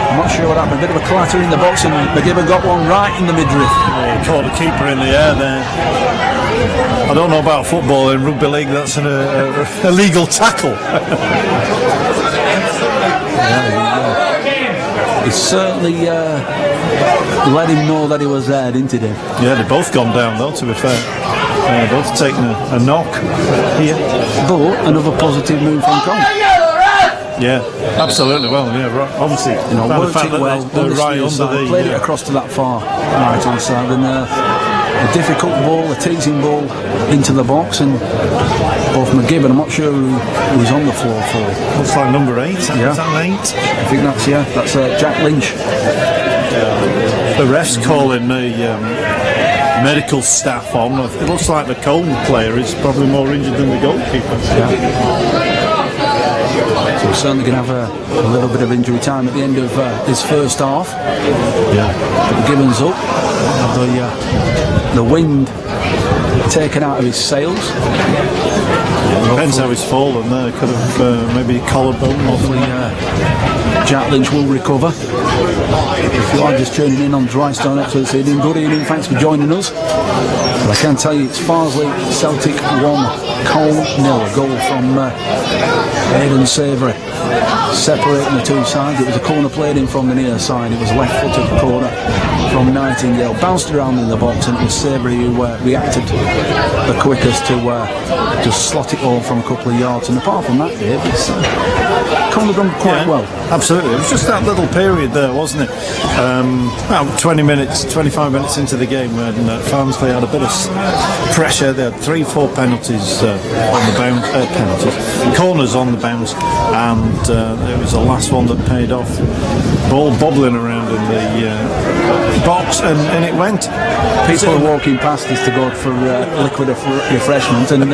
I'm not sure what happened. A bit of a clatter in the box, and McGibbon got one right in the midriff. He caught the keeper in the air there. I don't know about football. In rugby league, that's an illegal tackle. He certainly let him know that he was there, didn't he, Dave? Yeah, they've both gone down though, to be fair. They've both taken a knock here. But another positive move from Colne. Yeah, absolutely. Well, yeah, right. Obviously, Worked it well, they're right under side, the played it across to that far right hand side, and a difficult ball, a teasing ball into the box, and both McGibbon, I'm not sure who's on the floor for. Looks like number 8. Yeah. Is that an 8? I think that's Jack Lynch. The refs calling the medical staff on. It looks like the Colne player is probably more injured than the goalkeeper. Yeah. So we're certainly going to have a little bit of injury time at the end of his first half. Yeah. McGibbon's up. The wind taken out of his sails. Depends how he's fallen there. Could have maybe collarbone. Hopefully Jack Lynch will recover. If you are just tuning in on Drystone Experts Evening, good evening, thanks for joining us. But I can tell you it's Farsley, Celtic 1, Colne 0. A goal from Aidan Savoury, separating the two sides. It was a corner played in from the near side. It was left-footed corner from Nightingale, bounced around in the box, and it was Savoury who reacted the quickest to just slot it all from a couple of yards. And apart from that, Dave, it's Colne done quite well. Absolutely. It was just that little period there, wasn't it? About 20 minutes, 25 minutes into the game when Farsley had a bit of pressure. They had 3-4 penalties on the bounce, corners on the bounce, and it was the last one that paid off. Ball bobbling around in the box, and it went. People are walking past us to go for liquid refreshment, and he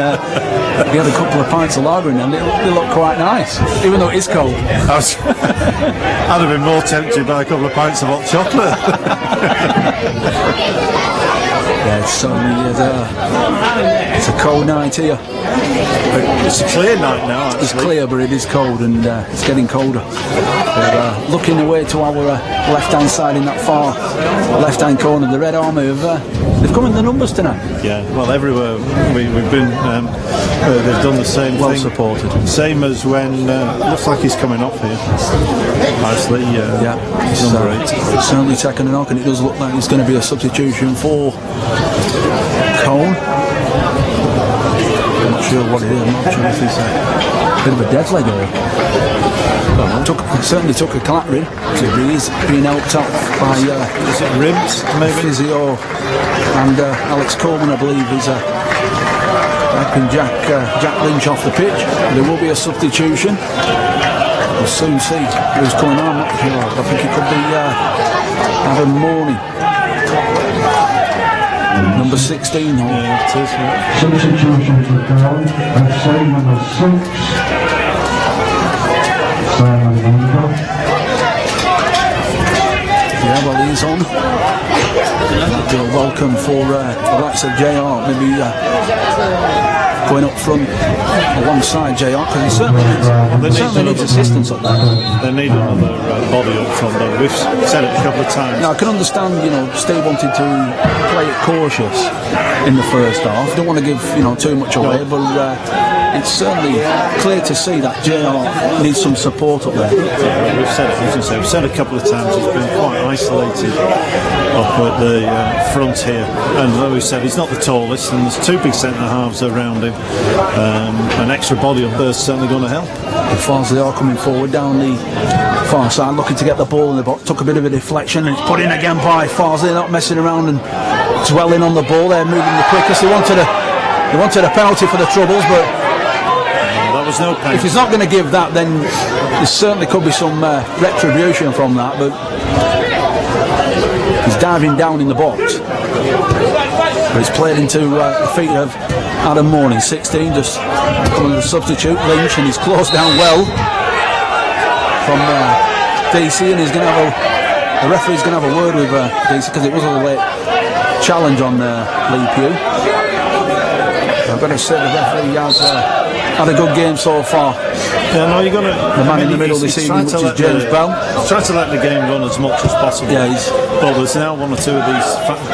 had a couple of pints of lager in them. They look quite nice, even though it is cold. I'd have been more tempted by a couple of pints of hot chocolate. Yeah, it's a cold night here. It's a clear night now, actually. It's clear, but it is cold, and it's getting colder. We're looking away to our left-hand side in that far left-hand corner. The Red Army they've come in the numbers tonight. Yeah, well, everywhere we've been, they've done the same well thing. Supported. Same as when looks like he's coming off here. Farsley, he's number 8. Certainly taking a knock, and it does look like it's going to be a substitution for Colne. I'm not sure what it is. I'm not sure if it's a bit of a dead leg or. Certainly took a clattering. So he's being helped up by ribs, maybe physio, and Alex Coleman, I believe, is helping Jack Lynch off the pitch. There will be a substitution. We'll soon see who's coming on. I'm not sure. I think it could be Adam Morney, number 16. Yeah, it is. Substitution for Colne at Simon of 6. Simon Lingo. Yeah, well, he's on. It'll be welcome for the likes of JR, maybe going up front alongside JR, because he certainly needs assistance up there. They need another body up front, though. We've said it a couple of times. Now, I can understand, Steve wanted to play it cautious in the first half. Don't want to give, too much away, but it's certainly clear to see that JR needs some support up there. We've said it, as you say, we've said a couple of times he's been quite isolated up at the front here, and as we said, he's not the tallest, and there's two big centre halves around him. An extra body up there is certainly going to help. The Farsley are coming forward down the far side, looking to get the ball in the box. Took a bit of a deflection, and it's put in again by Farsley. Not messing around and dwelling on the ball. They're moving the quickest. They wanted a penalty for the troubles, but that was no penalty. if he's not going to give that, then there certainly could be some retribution from that. But he's diving down in the box. But it's played into the feet of Adam Morning, 16, just coming as a substitute. Lynch, and he's closed down well from DC, and he's going to have the referee's going to have a word with DC because it was a late challenge on Lee Pugh. I've got to say the referee has had a good game so far. Yeah, no, you're going to. The man in the middle this evening, which is James Bell. Try to let the game run as much as possible. Yeah, but there's now one or two of these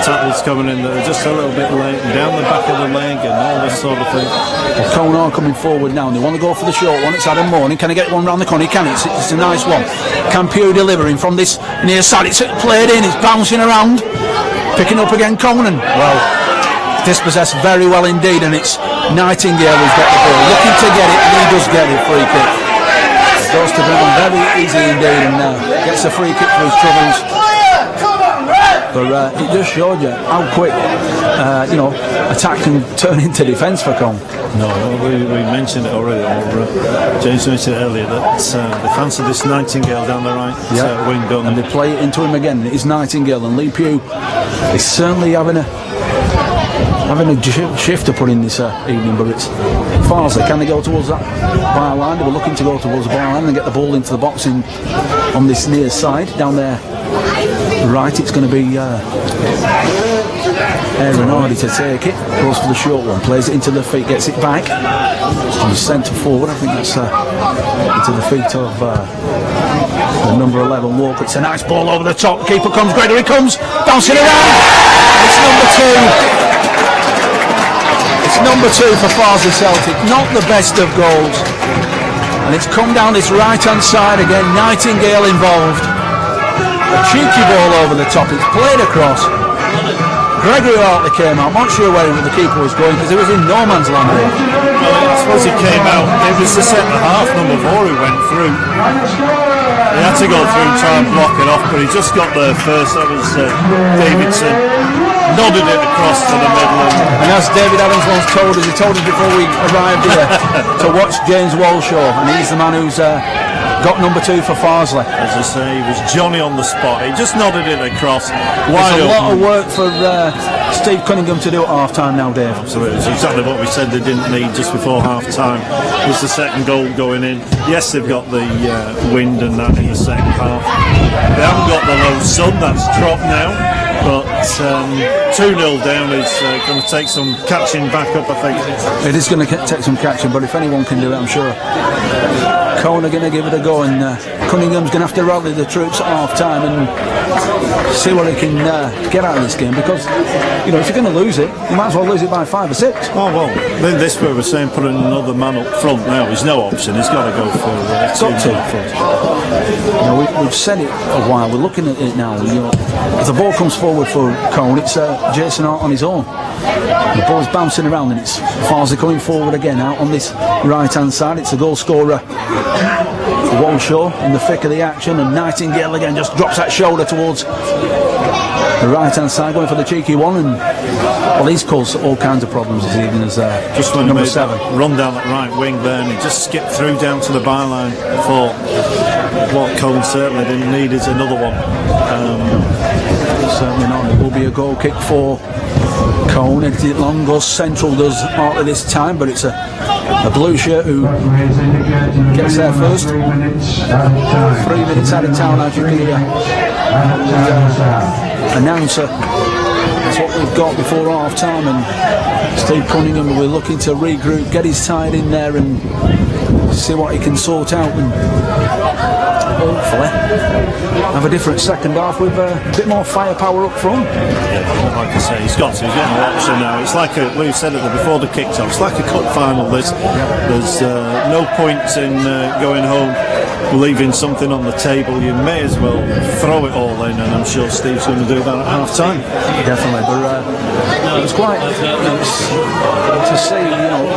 tackles coming in that are just a little bit late, down the back of the leg and all this sort of thing. Well, Colne are coming forward now, and they want to go for the short one. It's Adam Morning. Can he get one round the corner? He can. It's a nice one. Can Pugh delivering from this near side? It's played in. It's bouncing around. Picking up again, Colne. Well, dispossessed very well indeed, and it's Nightingale who's got the ball, looking to get it, and he does get it. Free kick. Goes to Brennan very easy indeed, and gets a free kick for his troubles. But it just showed you how quick, attack can turn into defence for Colne. No, we mentioned it already, or James mentioned it earlier, that they fancy this Nightingale down the right wing, don't and they play it into him again. It is Nightingale, and Lee Pugh is certainly having a shift to put in this evening, but it's Farsley. Can they go towards that byline? They were looking to go towards the byline and get the ball into the box on this near side down there. Right, it's going to be Aaron Hardy to take it. Goes for the short one, plays it into the feet, gets it back. On centre forward, I think that's into the feet of the number 11 Walker. It's a nice ball over the top. Keeper comes, Gregory comes, bouncing around. It's number 2. It's number 2 for Farsley Celtic. Not the best of goals. And it's come down this right hand side again. Nightingale involved. A cheeky ball over the top. It's played across. Gregory Hartley came out. I'm not sure where the keeper was going because it was in no man's land. I suppose he came out. It was the centre half, number 4, who went through. He had to go through and try and block it off, but he just got there first. That was Davidson. Nodded it across to the middle. And as David Adams once told us, he told us before we arrived here to watch James Walshaw, and he's the man who's got number 2 for Farsley. As I say, he was Johnny on the spot. He just nodded it across. There's a lot of work for Steve Cunningham to do at half time now, Dave. Absolutely. It's exactly what we said they didn't need just before half time. Was the second goal going in. Yes, they've got the wind and that in the second half. They haven't got the low sun, that's dropped now. But 2-0 down is going to take some catching back up, I think. It is going to take some catching, but if anyone can do it, I'm sure Colne are going to give it a go, and Cunningham's going to have to rally the troops at half time and see what he can get out of this game, because if you're going to lose it, you might as well lose it by 5 or 6. Oh well, then this way we're saying putting another man up front now is no option. He's got to go for we've said it a while. We're looking at it now. If the ball comes forward for Colne, it's Jason Hart on his own. The ball's bouncing around, and it's Farsley coming forward again out on this right hand side. It's a goal scorer, Walshaw, in the thick of the action, and Nightingale again just drops that shoulder towards the right hand side, going for the cheeky one, and he's caused all kinds of problems this evening as just when number 7 run down that right wing there, and he just skipped through down to the byline for what Colne certainly didn't need is another one. Certainly not. It will be a goal kick for Colne. It long goes central, does Hartley this time, but it's a blue shirt who gets there first. 3 minutes out of town, as you can hear. Announcer. That's what we've got before half time, and Steve Cunningham will be looking to regroup, get his side in there and see what he can sort out. And hopefully have a different second half with a bit more firepower up front. Yeah, like I say, he's getting the option now. It's like we said it before the kicked off. It's like a cup final. There's no point in going home leaving something on the table. You may as well throw it all in, and I'm sure Steve's going to do that at half time. Definitely, but it was quite to see.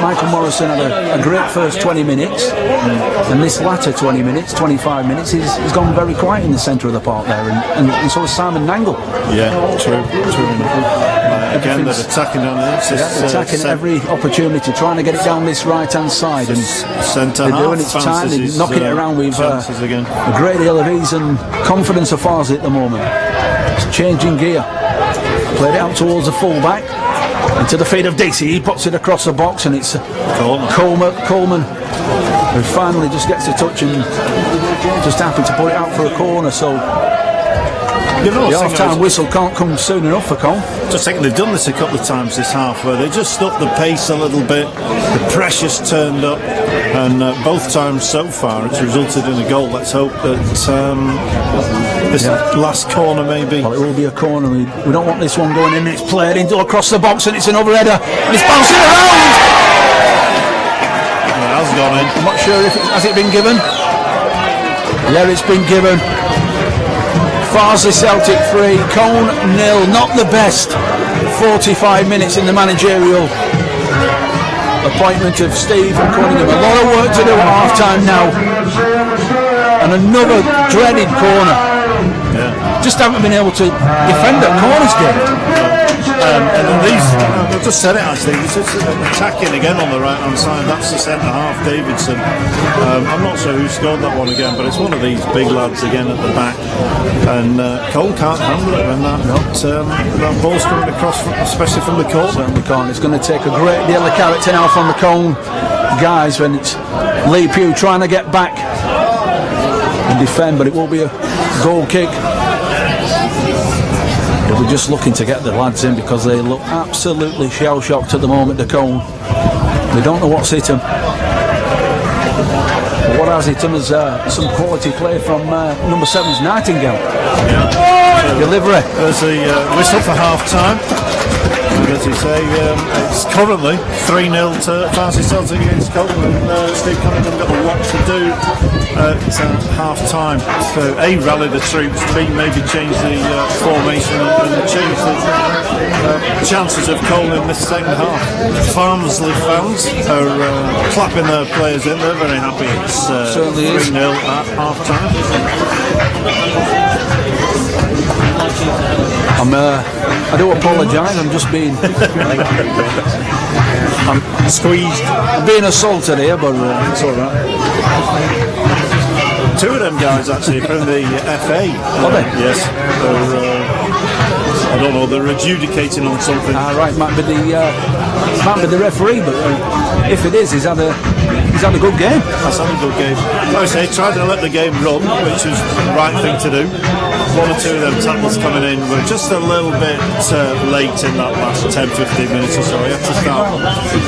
Michael Morrison had a great first 20 minutes, and this latter 20 minutes, 25 minutes, he's gone very quiet in the centre of the park there, and so is Simon Nangle. Yeah, true enough. Again, they're attacking on this. Attacking every opportunity, trying to get it down this right-hand side, and centre they're doing it time, they're knocking it around with a great deal of ease and confidence of Farsley at the moment. It's changing gear. Played it out towards the full-back, into the feet of Dacey. He puts it across the box, and it's Coleman who finally just gets a touch and just happened to put it out for a corner. So the half-time whistle can't come soon enough for Colne. Just think they've done this a couple of times this half, where they just upped the pace a little bit, the pressure's turned up, and both times so far it's resulted in a goal. Let's hope that this last corner maybe. Well, it will be a corner. We don't want this one going in. It's played into across the box, and it's another header, and it's bouncing around. It has gone in. I'm not sure if has it been given. Yeah, it's been given. Farsley Celtic 3, Colne 0. Not the best 45 minutes in the managerial appointment of Steve and Cunningham. A lot of work to do at half time now, and another dreaded corner. Just haven't been able to defend at corners game. And these, I've just said it actually, it's attacking again on the right hand side. That's the centre half, Davidson. I'm not sure who scored that one again, but it's one of these big lads again at the back, and Colne can't handle it when that ball's coming across, especially from the corner. Certainly can't. It's going to take a great deal of character now from the Colne guys when it's Lee Pugh trying to get back and defend, but it will be a goal kick. We're just looking to get the lads in because they look absolutely shell-shocked at the moment, the Colne. They don't know what's hit them. But what has hit them is some quality play from number 7's Nightingale. Delivery. There's a whistle for half-time. As you say, it's currently 3-0 to Farsley Celtic against Colne, and Steve Cunningham got a lot to do at half-time. So A, rally the troops, B, maybe change the formation and change the chances of Colne in this second half. Farsley fans are clapping their players in, they're very happy. It's 3-0 at half-time. I do apologise, I'm just being I'm squeezed. I'm being assaulted here, but it's alright. Two of them guys actually from the FA. Are they? Yes. I don't know, they're adjudicating on something. Right, might be the referee, but if it is, he's had a good game. That's had a good game. Like I say, tried to let the game run, which was the right thing to do. One or two of them tackles coming in were just a little bit late in that last 10-15 minutes or so. You have to start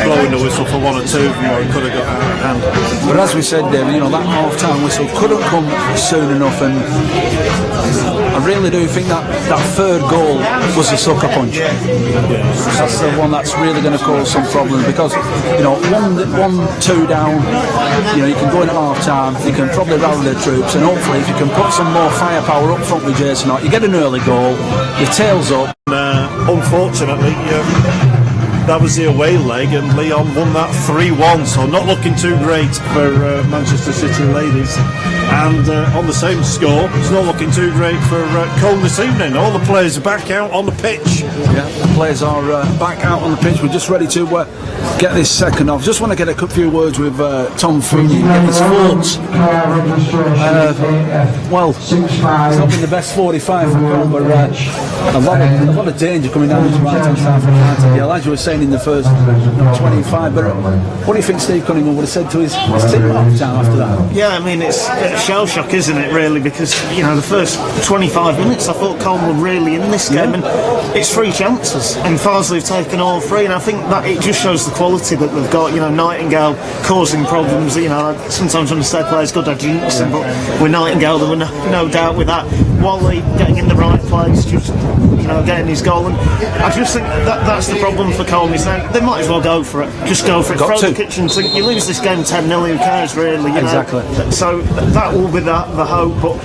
blowing the whistle for one or two, it could have got out of hand. But as we said, Dave, that half-time whistle couldn't come soon enough, and I really do think that third goal was a sucker punch. That's the one that's really going to cause some problems, because 1-2 down, you can go in at half-time, you can probably rally the troops, and hopefully if you can put some more firepower up front with Jason Ott, you get an early goal, your tail's up. Unfortunately, that was the away leg, and Leon won that 3-1, so not looking too great for Manchester City ladies. And on the same score, it's not looking too great for Colne this evening. All the players are back out on the pitch. Yeah, the players are back out on the pitch. We're just ready to get this second off. Just want to get a few words with Tom Feeney, get his thoughts. Well, it's not been the best 45 for Colne, but a lot of danger coming down this right-hand side from Nightingale, as you were saying in the first 25. But what do you think Steve Cunningham would have said to his team half-time after that? Yeah, I mean, it's shell shock, isn't it, really? Because, you know, the first 25 minutes I thought Colne were really in this game, and it's 3 chances, and Farsley have taken all 3, and I think that it just shows the quality that they've got. You know, Nightingale causing problems. You know, sometimes when I say players good, I jinx them, but with Nightingale there were no doubt with that. Wally getting in the right place, just, you know, getting his goal, and I just think that's the problem for Colne. Is that they might as well go for it. Just go for it. Throw the kitchen sink. You lose this game 10-0, who cares really? You Exactly. know? So that will be the hope, but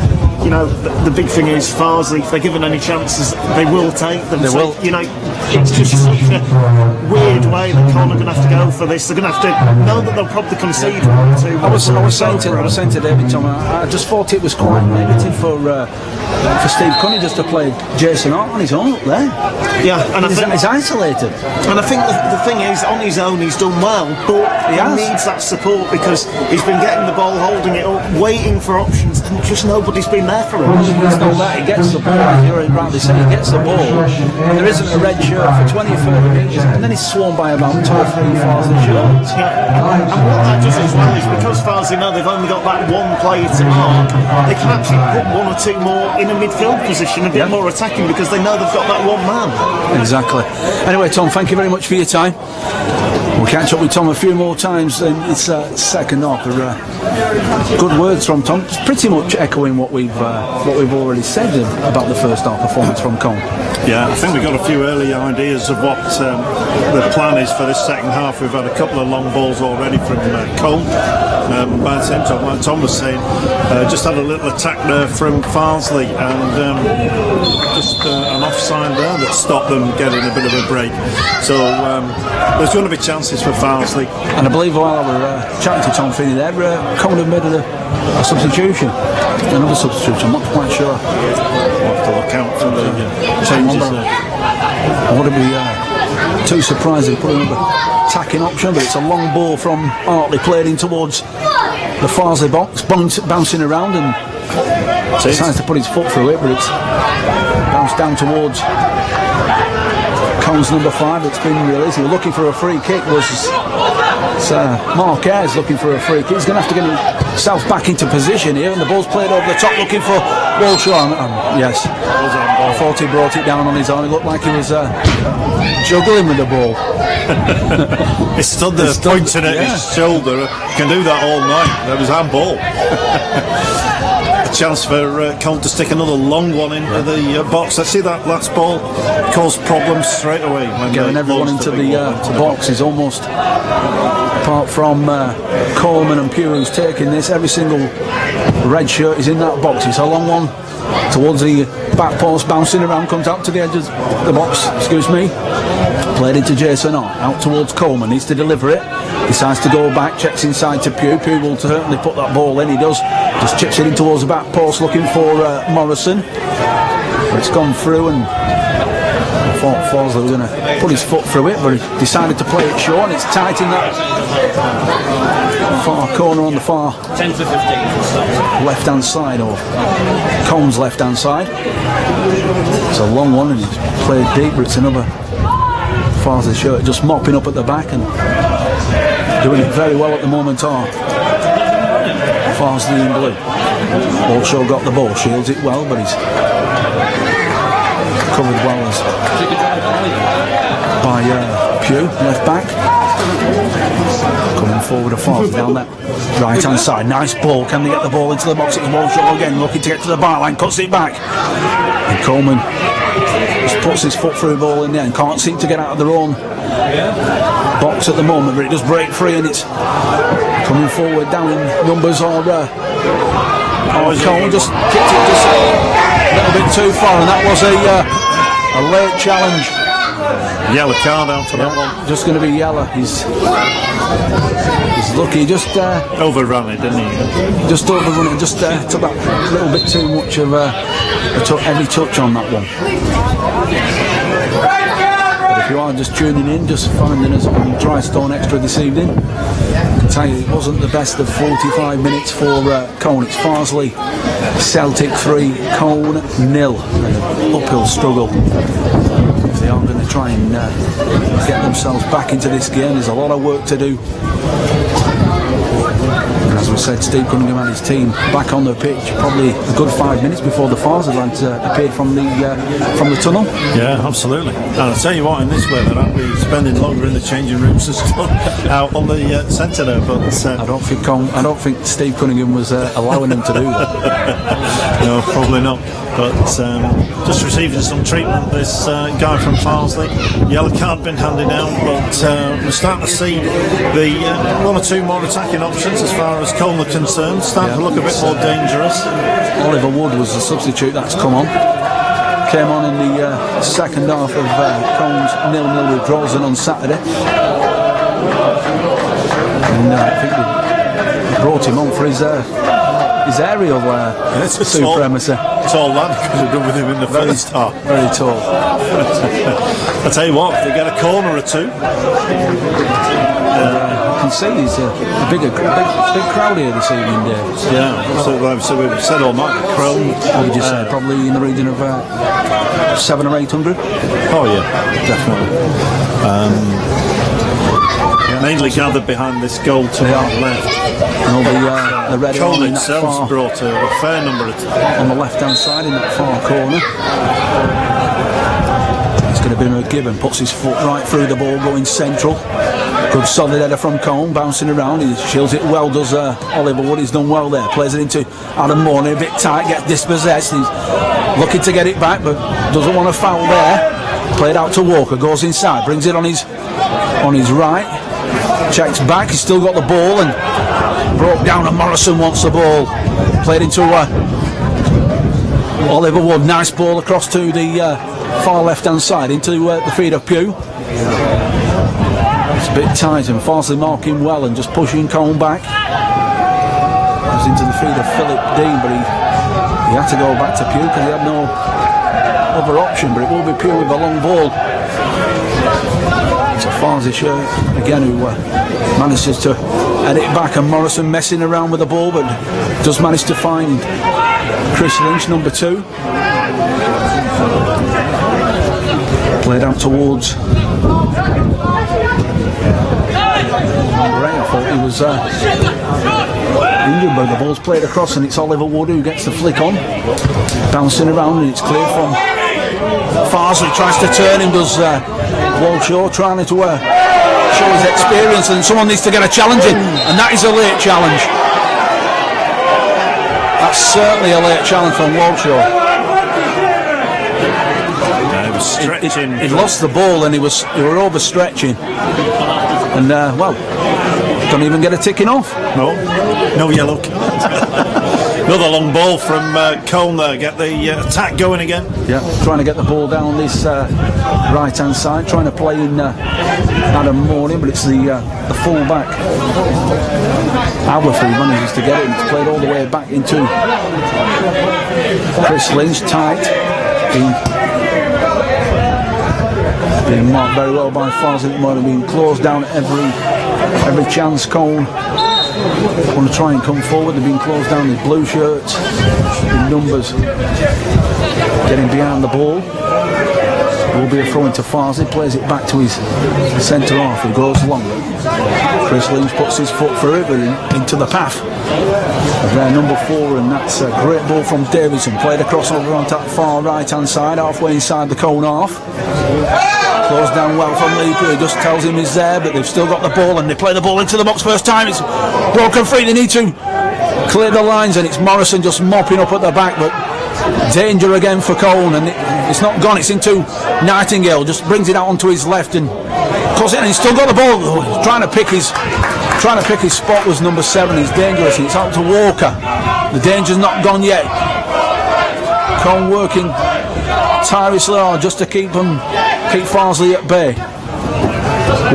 you know, the big thing is Farsley, if they're given any chances, they will take them. They will. You know, it's just such a weird way that Colne are going to have to go for this. They're going to have to know that they'll probably concede 1-2. I was saying to David, Tom, I just thought it was quite negative for Steve Colne just to play Jason Hart on his own up there. Yeah, and he's isolated. And I think the thing is, on his own, he's done well, but he needs that support because he's been getting the ball, holding it up, waiting for options, and just nobody's been there for him. It's not that he gets the ball, like you're rightly saying, he gets the ball, and there isn't a red shirt for 20 or 30 metres, and then he's swarmed by about 2 or 3 Farsley shirts. Yeah. And what that does as well is, because Farsley know they've only got that one player to mark, they can actually put 1 or 2 more in a midfield position, a bit more attacking, because they know they've got that one man. Exactly. Anyway, Tom, thank you very much for your time. We'll catch up with Tom a few more times in its second half. Good words from Tom. It's pretty much echoing what we've already said about the first half performance from Colne. Yeah, I think we've got a few early ideas of what the plan is for this second half. We've had a couple of long balls already from Colne. By the same time, like Tom was saying, just had a little attack there from Farsley, and just an offside there that stopped them getting a bit of a break. So there's going to be chances for Farsley. And I believe while I was chatting to Tom Finney there, Colne have made a substitution, another substitution. I'm not quite sure. We'll have to look out for the changes there. I wouldn't be too surprised if putting another attacking option, but it's a long ball from Hartley played in towards the Farsley box, bouncing around, and decides to put his foot through it, but it's bounced down towards Colne's number 5. It's been released. He was looking for a free kick. Marquez looking for a free kick. He's going to have to get himself back into position here, and the ball's played over the top looking for Walshaw. Yes, I thought he brought it down on his own. It looked like he was juggling with the ball. He stood there pointing at his shoulder. Can do that all night. That was handball. A chance for Colne to stick another long one into the box. I see that last ball caused problems straight away. When getting everyone into the box is almost, apart from Coleman and Pugh who's taking this, every single red shirt is in that box. It's a long one towards the back post, bouncing around, comes out to the edge of the box, played into Jason Hart, out towards Coleman, needs to deliver it, decides to go back, checks inside to Pugh. Pugh will certainly put that ball in, he does, just chips it in towards the back post looking for Morrison. It's gone through, and I thought Farsley was going to put his foot through it, but he decided to play it short, and it's tight in that far corner on the far 10 to 15 left hand side, or Colne's left hand side. It's a long one, and he's played deep, but it's another Farsley shirt just mopping up at the back and doing it very well at the moment. Farsley in blue. Also got the ball, shields it well, but he's covered well as by Pugh, left back. Coming forward a Farsley down that right hand side. Nice ball. Can they get the ball into the box? It's Walshaw again, looking to get to the byline, cuts it back. And Coleman just puts his foot through the ball in there and can't seem to get out of their own box at the moment, but it does break free, and it's coming forward down in numbers, or Colne just kicked it just a little bit too far, and that was a late challenge. Yellow card out for that one. Just going to be yellow. He's lucky. Just overrun it, didn't he? Just overrun it. Just took that little bit too much of a heavy touch on that one. But if you are just tuning in, just finding us on Drystone Extra this evening, I can tell you it wasn't the best of 45 minutes for Colne. It's Farsley Celtic 3, Colne 0. An uphill struggle. They are going to try and get themselves back into this game. There's a lot of work to do. And as as we said, Steve Cunningham and his team back on the pitch probably a good 5 minutes before the Farsley lads appeared from the tunnel. Yeah, absolutely. And I'll tell you what, in this weather, I'll be spending longer in the changing rooms and stuff out on the centre there. But I don't think Steve Cunningham was allowing them to do that. No, probably not. But just receiving some treatment, this guy from Farsley. Yellow card been handed out, but we're starting to see the one or two more attacking options as far as Colne are concerned. Starting to look a bit more dangerous. Oliver Wood was the substitute that's come on. Came on in the second half of Colne's 0-0 with Drolsen on Saturday. And I think they brought him on for his aerial supremacy. Tall lad, could have done with him in the first half. Very tall. I tell you what, if they get a corner or two. You can see he's a big crowd here this evening, Dave. Yeah, so we've said all night, the crowd. What would you say? Probably in the region of 700 or 800? Oh yeah, definitely. Mainly gathered behind this goal to our left. And all the red Colne in that itself far, brought a fair number of on the left hand side in that far corner. It's going to be McGibbon, puts his foot right through the ball, going central. Good solid header from Colne, bouncing around. He shields it well, does Oliver Wood. He's done well there. Plays it into Adam Morney, a bit tight, gets dispossessed. He's looking to get it back, but doesn't want to foul there. Played out to Walker, goes inside, brings it on his right. Checks back, he's still got the ball and broke down, and Morrison wants the ball. Played into Oliver Wood. Nice ball across to the far left hand side into the feet of Pugh. It's a bit tight and Farsley marking well and just pushing Colne back. Goes into the feet of Philip Dean, but he had to go back to Pugh because he had no other option, but it will be Pugh with a long ball. It's a Farsley shirt again who manages to head it back, and Morrison messing around with the ball but does manage to find Chris Lynch, number 2. Played out towards Ray. I thought he was injured, but the ball's played across and it's Oliver Wood who gets the flick on, bouncing around, and it's cleared from Farsley. Tries to turn him, does Walshaw, trying to show his experience, and someone needs to get a challenge in, and that is a late challenge. That's certainly a late challenge from Walshaw. He was stretching. He lost the ball and he were overstretching, and don't even get a ticking off. No yellow. Another long ball from Colne there. Get the attack going again. Yeah, trying to get the ball down this right hand side, trying to play in Adam Morning, but it's the full back Alberth who manages to get it, and it's played all the way back into Chris Lynch, tight, being marked very well by Farsley. Might have been closed down every chance. Colne want to try and come forward. They've been closed down with blue shirts in numbers getting behind the ball. Will be a throw into Farsley, plays it back to his centre half who goes long. Chris Lynch puts his foot through it, but into the path of their number 4, and that's a great ball from Davidson. Played across over onto that far right hand side, halfway inside the Colne half. Closed down well from Leaper, who just tells him he's there, but they've still got the ball, and they play the ball into the box first time. It's broken free, they need to clear the lines, and it's Morrison just mopping up at the back, but danger again for Colne, and it's not gone, it's into Nightingale, just brings it out onto his left and calls it, and he's still got the ball. He's trying to pick his spot was number 7. He's dangerous, and it's out to Walker. The danger's not gone yet. Colne working tirelessly hard just to keep Farsley at bay.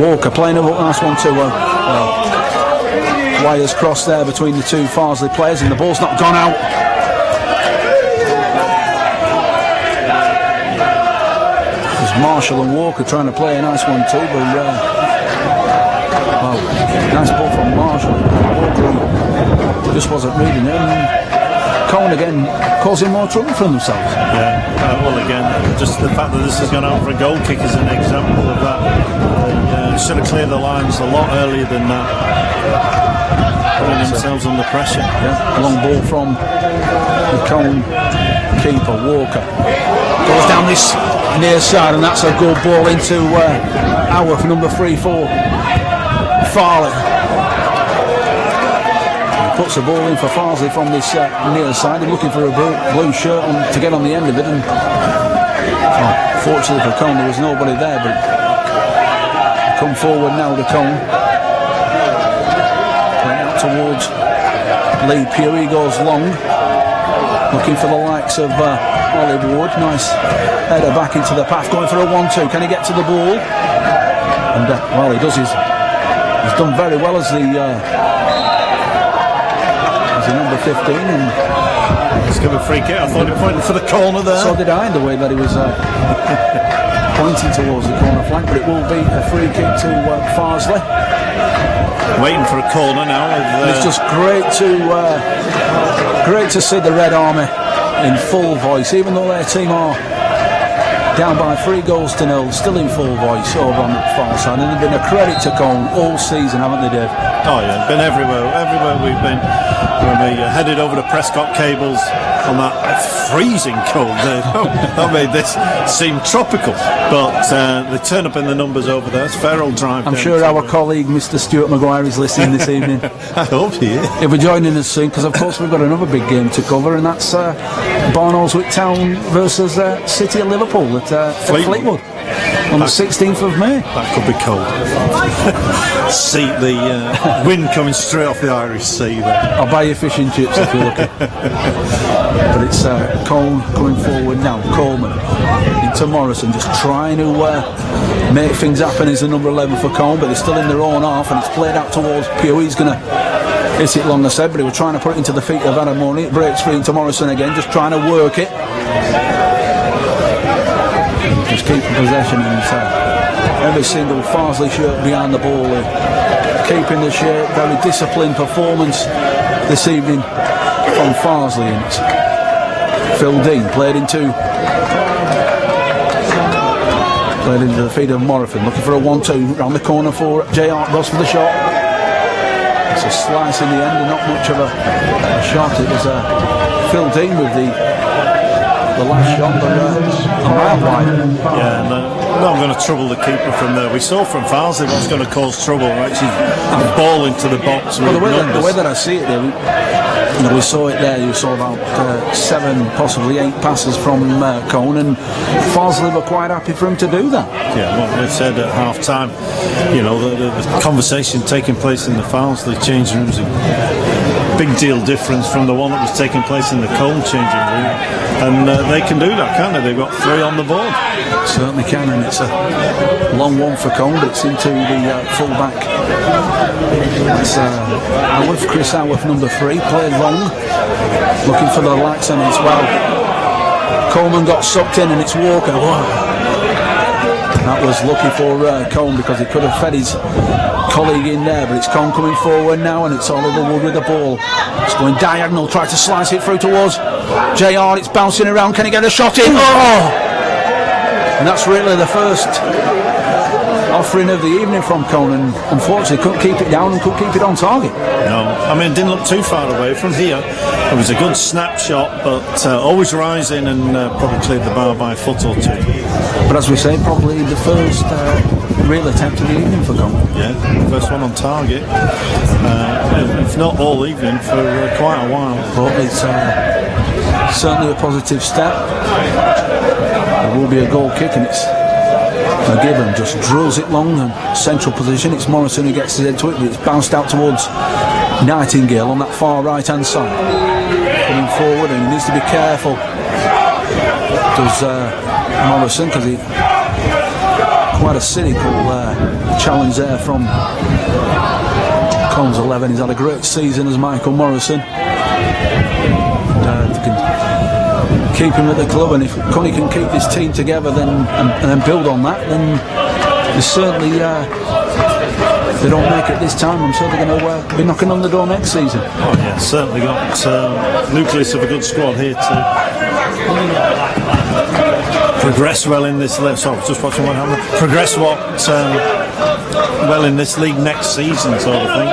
Walker playing a nice one to wires crossed there between the two Farsley players, and the ball's not gone out. There's Marshall and Walker trying to play a nice one too, but nice ball from Marshall. Walker just wasn't reading it. Colne again causing more trouble for themselves. Yeah, well again, just the fact that this has gone out for a goal kick is an example of that. They should have cleared the lines a lot earlier than that. putting themselves under pressure. Yeah, long ball from the Colne keeper, Walker. Goes down this near side, and that's a good ball into our number 3-4, Farley. He puts the ball in for Farsley from this near side. They're looking for a blue shirt to get on the end of it, and fortunately for Colne, there was nobody there, but come forward now to Colne. Playing out towards Lee Pugh. He goes long, looking for the likes of Hollywood. Nice header back into the path, going for a 1-2. Can he get to the ball? And well, he does. He's done very well as the number 15, and It's going to be a free kick. I thought he pointed for the corner there. so did I, in the way that he was pointing towards the corner flank. But it will be a free kick to Farsley. Waiting for a corner now. It's just great to see the Red Army in full voice, even though their team are down by 3-0, still in full voice over on the far side. And they've been a credit to Colne all season, haven't they, Dave? Oh yeah, been everywhere we've been. When we headed over to Prescott Cables on that freezing cold day, that made this seem tropical. But they turn up in the numbers over there. It's fair old drive. I'm sure our colleague Mr. Stuart Maguire is listening this evening. I hope he is. He'll be joining us soon, because of course we've got another big game to cover, and that's Barnoldswick Town versus City of Liverpool at Fleetwood on the 16th of May. That could be cold. See the wind coming straight off the Irish Sea there. I'll buy you fish and chips if you're looking. But it's Colne coming forward now. Coleman into Morrison, just trying to make things happen as the number 11 for Colne, but they're still in their own half, and it's played out towards Pugh. He's going to hit it long, I said, but he was trying to put it into the feet of Adam Mooney. It breaks free into Morrison again, just trying to work it. Just keeping possession, and every single Farsley shirt behind the ball, keeping the shape. Very disciplined performance this evening from Farsley. And it's Phil Dean played into the feet of Morrison, looking for a 1-2 round the corner for JR. Goes for the shot. It's a slice in the end, and not much of a shot. It was Phil Dean with the last shot, but a mile wide. Yeah, not going to trouble the keeper from there. We saw from Farsley what's going to cause trouble. Actually, the ball into the box. Well, the way that I see it, we saw it there. You saw about 7, possibly 8 passes from Colne, and Farsley were quite happy for him to do that. Yeah, what they said at half time, the conversation taking place in the Farsley changing rooms, big deal difference from the one that was taking place in the Colne changing room, and they can do that, can't they? They've got 3 on the board. Certainly can, and it's a long one for Colne, but it's into the full back. It's Alworth, Chris Alworth, number 3, played long, looking for the lights on as well. Coleman got sucked in, and it's Walker. Whoa. That was lucky for Colne, because he could have fed his colleague in there, but it's Colne coming forward now, and it's Oliver Wood with the ball. It's going diagonal, tries to slice it through towards JR. It's bouncing around. Can he get a shot in? Oh! And that's really the first offering of the evening from Colne, and unfortunately couldn't keep it down and couldn't keep it on target. No, I mean, it didn't look too far away from here. It was a good snapshot, but always rising, and probably cleared the bar by a foot or 2. But as we say, probably the first real attempt of the evening for Colne. Yeah, first one on target. If not all evening, for quite a while. But it's certainly a positive step. There will be a goal kick, and it's Gibbon just drills it long, and central position. It's Morrison who gets his head to it, but it's bounced out towards Nightingale on that far right hand side. Coming forward, and he needs to be careful. Does Morrison, because he quite a cynical challenge there from Colne's 11. He's had a great season as Michael Morrison. They can keep him at the club, and if Connie can keep this team together, then and then build on that, then they certainly if they don't make it this time, I'm sure they're going to be knocking on the door next season. Oh yeah, certainly got nucleus of a good squad here to progress well in this level. So I was just watching what happened. Progress what well in this league next season, sort of thing.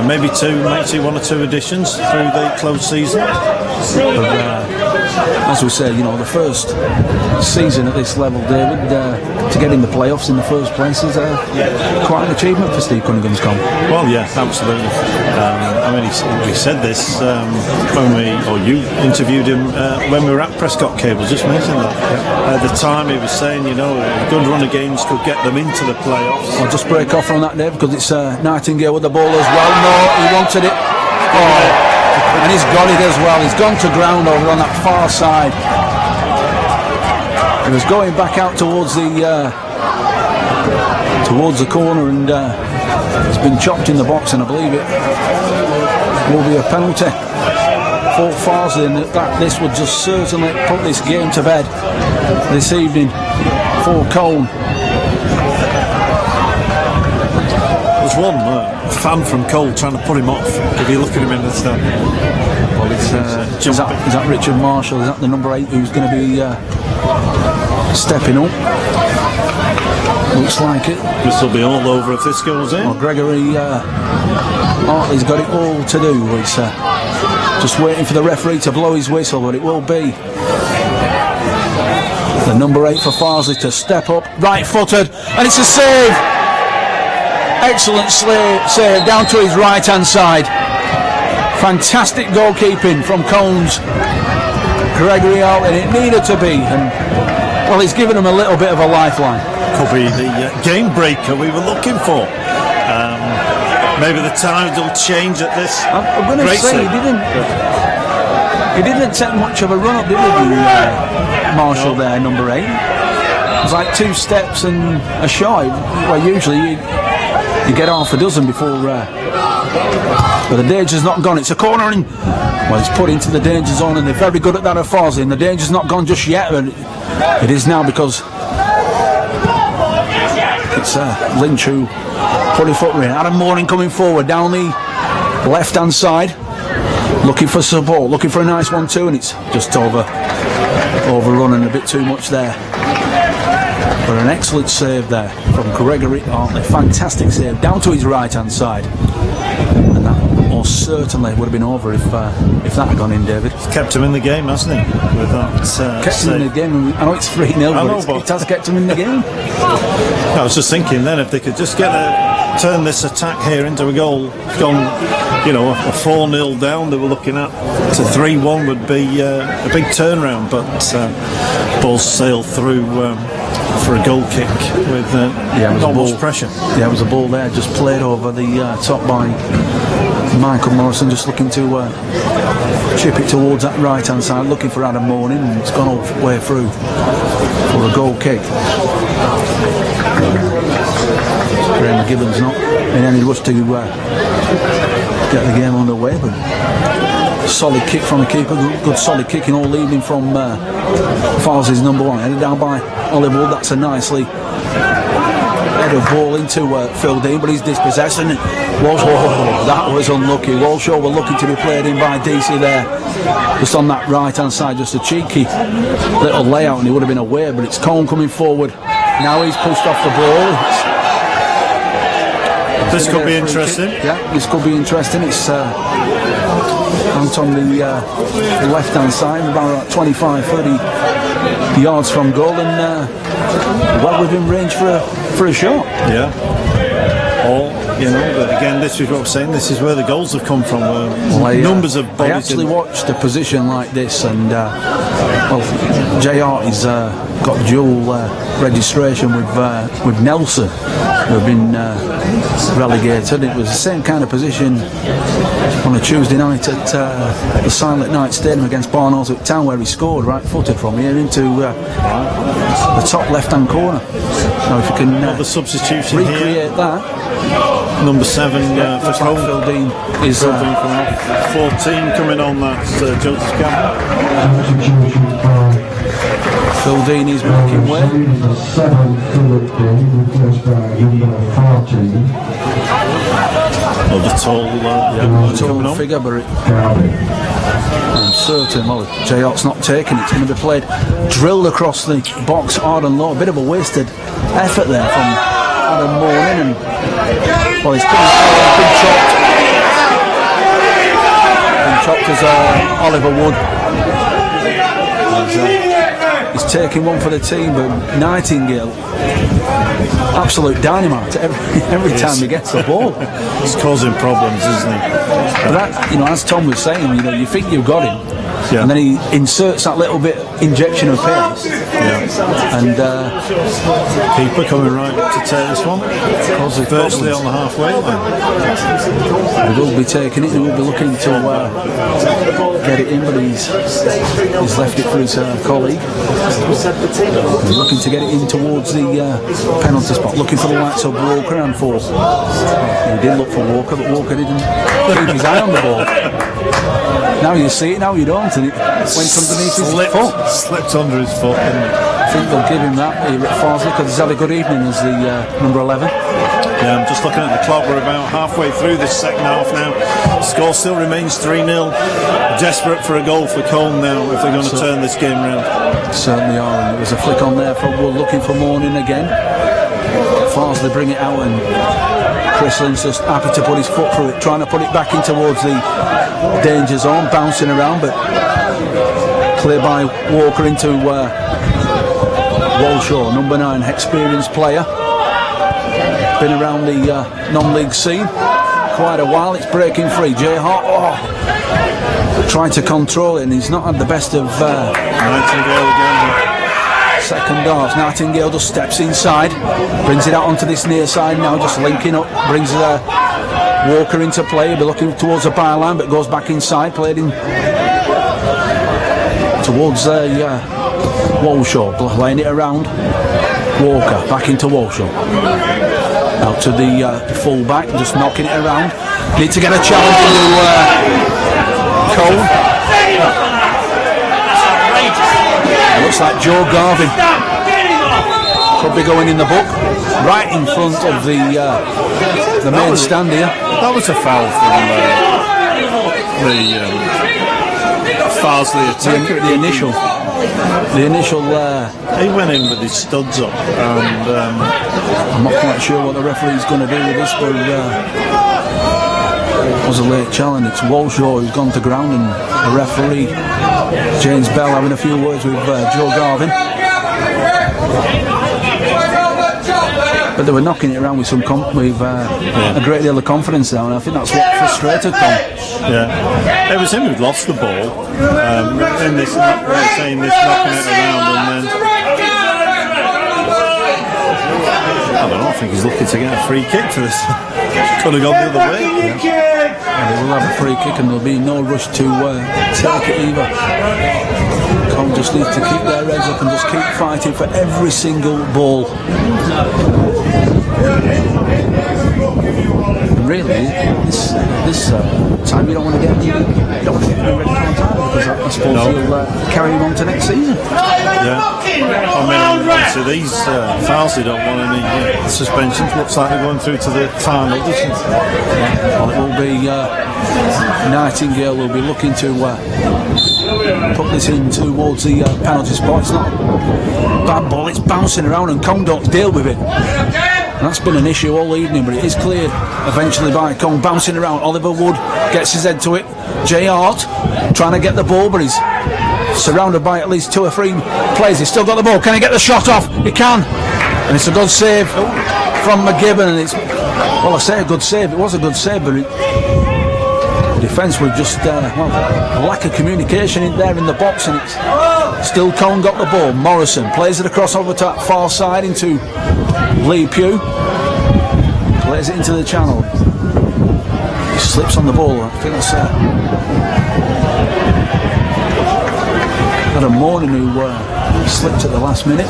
Maybe one or two additions through the closed season. But, as we say, you know, the first season at this level, David, to get in the playoffs in the first place is quite an achievement for Steve Cunningham's Colne. Well, yeah, absolutely. I mean, he said this when you interviewed him when we were at Prescott Cable, just mentioned that. At the time, he was saying, you know, a good run of games could get them into the playoffs. I'll just break off on that, Dave, because it's Nightingale with the ball as well. No, he wanted it. Oh. And he's got it as well. He's gone to ground over on that far side. He was going back out towards the corner, and it's been chopped in the box, and I believe it will be a penalty for Farsley, and that this would just certainly put this game to bed this evening for Colne. There's one fan from Cole trying to put him off. If you look at him in the stand. Well, is that Richard Marshall? Is that the number 8 who's going to be stepping up? Looks like it. This will be all over if this goes in. Well, Gregory Hartley's got it all to do. It's just waiting for the referee to blow his whistle, but it will be the number 8 for Farsley to step up, right-footed, and it's a save. Excellent save down to his right-hand side. Fantastic goalkeeping from Colne's Gregory Hartley, and it needed to be. And well, he's given him a little bit of a lifeline. Could be the game breaker we were looking for. Maybe the tides will change at this. I'm going to say he didn't take much of a run up, did he? Marshall there, number 8. It was like 2 steps and a shy. Well, usually you get half a dozen before. But the danger's not gone. It's a corner, and well, it's put into the danger zone, and they're very good at that at Farsley. And the danger's not gone just yet, but it is now, because it's Lynch who put his foot in. Adam Morning coming forward down the left-hand side, looking for support, looking for a nice 1-2, and it's just overrun and a bit too much there. But an excellent save there from Gregory Hartley. Fantastic save down to his right-hand side, and that most certainly would have been over if that had gone in, David. He's kept him in the game, hasn't he? With that, kept him in the game. I know it's 3-0, but it has kept him in the game. I was just thinking then, if they could just turn this attack here into a goal, gone, you know, a 4-0 down they were looking at, to 3-1 would be a big turnaround, but balls sailed through for a goal kick with almost pressure. Yeah, it was a ball there, just played over the top by Michael Morrison, just looking to chip it towards that right hand side, looking for Adam Morning, and it's gone all the way through for a goal kick. Graham McGibbon's not in any rush to get the game underway, but solid kick from the keeper, good solid kicking all evening from Farsley's number 1, headed down by Oliver Wood. That's a nicely headed ball into Phil Dean, but he's dispossessed, and that was unlucky. Walshaw were looking to be played in by DC there, just on that right hand side, just a cheeky little layout, and he would have been away, but it's Colne coming forward. Now he's pushed off the ball. This could be interesting. Yeah, this could be interesting. It's out on the left hand side, about 25-30 yards from goal, and well within range for a shot. Yeah. But again, this is what I'm saying. This is where the goals have come from. Numbers of bodies. I actually watched a position like this, and JR has got dual registration with Nelson, who have been relegated. It was the same kind of position on a Tuesday night at the Silent Night Stadium against Barnhorswick Town, where he scored right-footed from here into the top left-hand corner. Now, if you can the substitution recreate here. that. Number 7 for Colne. Phil Dean is 14 coming on that Joseph Campbell. Phil Dean is making way. The tall figure, but I'm certain, well, J-Ott's not taking it. It's going to be played, drilled across the box hard and low. A bit of a wasted effort there from Adam Morning, and well, he's been chopped as Oliver Wood. He's taking one for the team, but Nightingale, absolute dynamite every time he gets the ball. He's causing problems, isn't he? But that, as Tom was saying, you think you've got him, and then he inserts that little bit injection of pace, and keeper coming right up to take this one. Virtually on the halfway line. He will be taking it, and he'll be looking to get it in, but he's left it for his colleague. He's looking to get it in towards the penalty spot, looking for the likes of Walker and Force. He did look for Walker, but Walker didn't keep his eye on the ball. Now you see it, now you don't, and it went underneath his foot. Slipped under his foot. I think they'll give him that here at Farsley, because he's had a good evening as the number 11. Yeah, I'm just looking at the clock. We're about halfway through this second half now. The score still remains 3-0. Desperate for a goal for Colne now if they're going to turn this game round. Certainly are, and it was a flick on there for Wood, looking for Morning again. Farsley bring it out, and Chris Lynn's just happy to put his foot through it, trying to put it back in towards the danger zone, bouncing around, but cleared by Walker into Walshaw, number 9, experienced player. Been around the non-league scene quite a while. It's breaking free. Jay Hart trying to control it, and he's not had the best of Nightingale again. Second half. Nightingale just steps inside, brings it out onto this near side now, just linking up, brings Walker into play. He'll be looking towards the byline, but goes back inside, played in towards Walshaw, laying it around. Walker back into Walshaw. Out to the full back, just knocking it around. Need to get a challenge to Colne. Looks like Joe Garvin could be going in the book, right in front of the main stand here. That was a foul from the Farsley attacker. The initial. He went in with his studs up, and I'm not quite sure what the referee's going to do with this, but it was a late challenge. It's Walshaw who's gone to ground, and the referee James Bell having a few words with Joe Garvin. But they were knocking it around with a great deal of confidence now, and I think that's what frustrated them. Yeah, it was him who'd lost the ball in this, saying this, knocking it around, and then I don't know. I think he's looking to get a free kick for this. Could have gone the other way. And they will have a free kick, and there'll be no rush to take it either. Colne just needs to keep their heads up and just keep fighting for every single ball. And really, this time you don't want to get ready for time, because I suppose you'll carry him on to next season. Yeah. I mean, obviously these Farsley don't want any suspensions. Looks like they're going through to the final, doesn't it? Well, it will be Nightingale will be looking to put this in towards the penalty spot. It's not a bad ball, it's bouncing around, and Colne don't deal with it. And that's been an issue all evening, but it is cleared eventually by Colne, bouncing around. Oliver Wood gets his head to it. Jay Hart trying to get the ball, but he's surrounded by at least 2 or 3 players. He's still got the ball. Can he get the shot off? He can. And it's a good save from McGibbon, and it's, well, I say a good save. It was a good save, but the defence were just a lack of communication in there in the box, and it's still Colne got the ball. Morrison plays it across over to that far side into Lee Pugh. Plays it into the channel. He slips on the ball. I think that's Adam Morning who slipped at the last minute.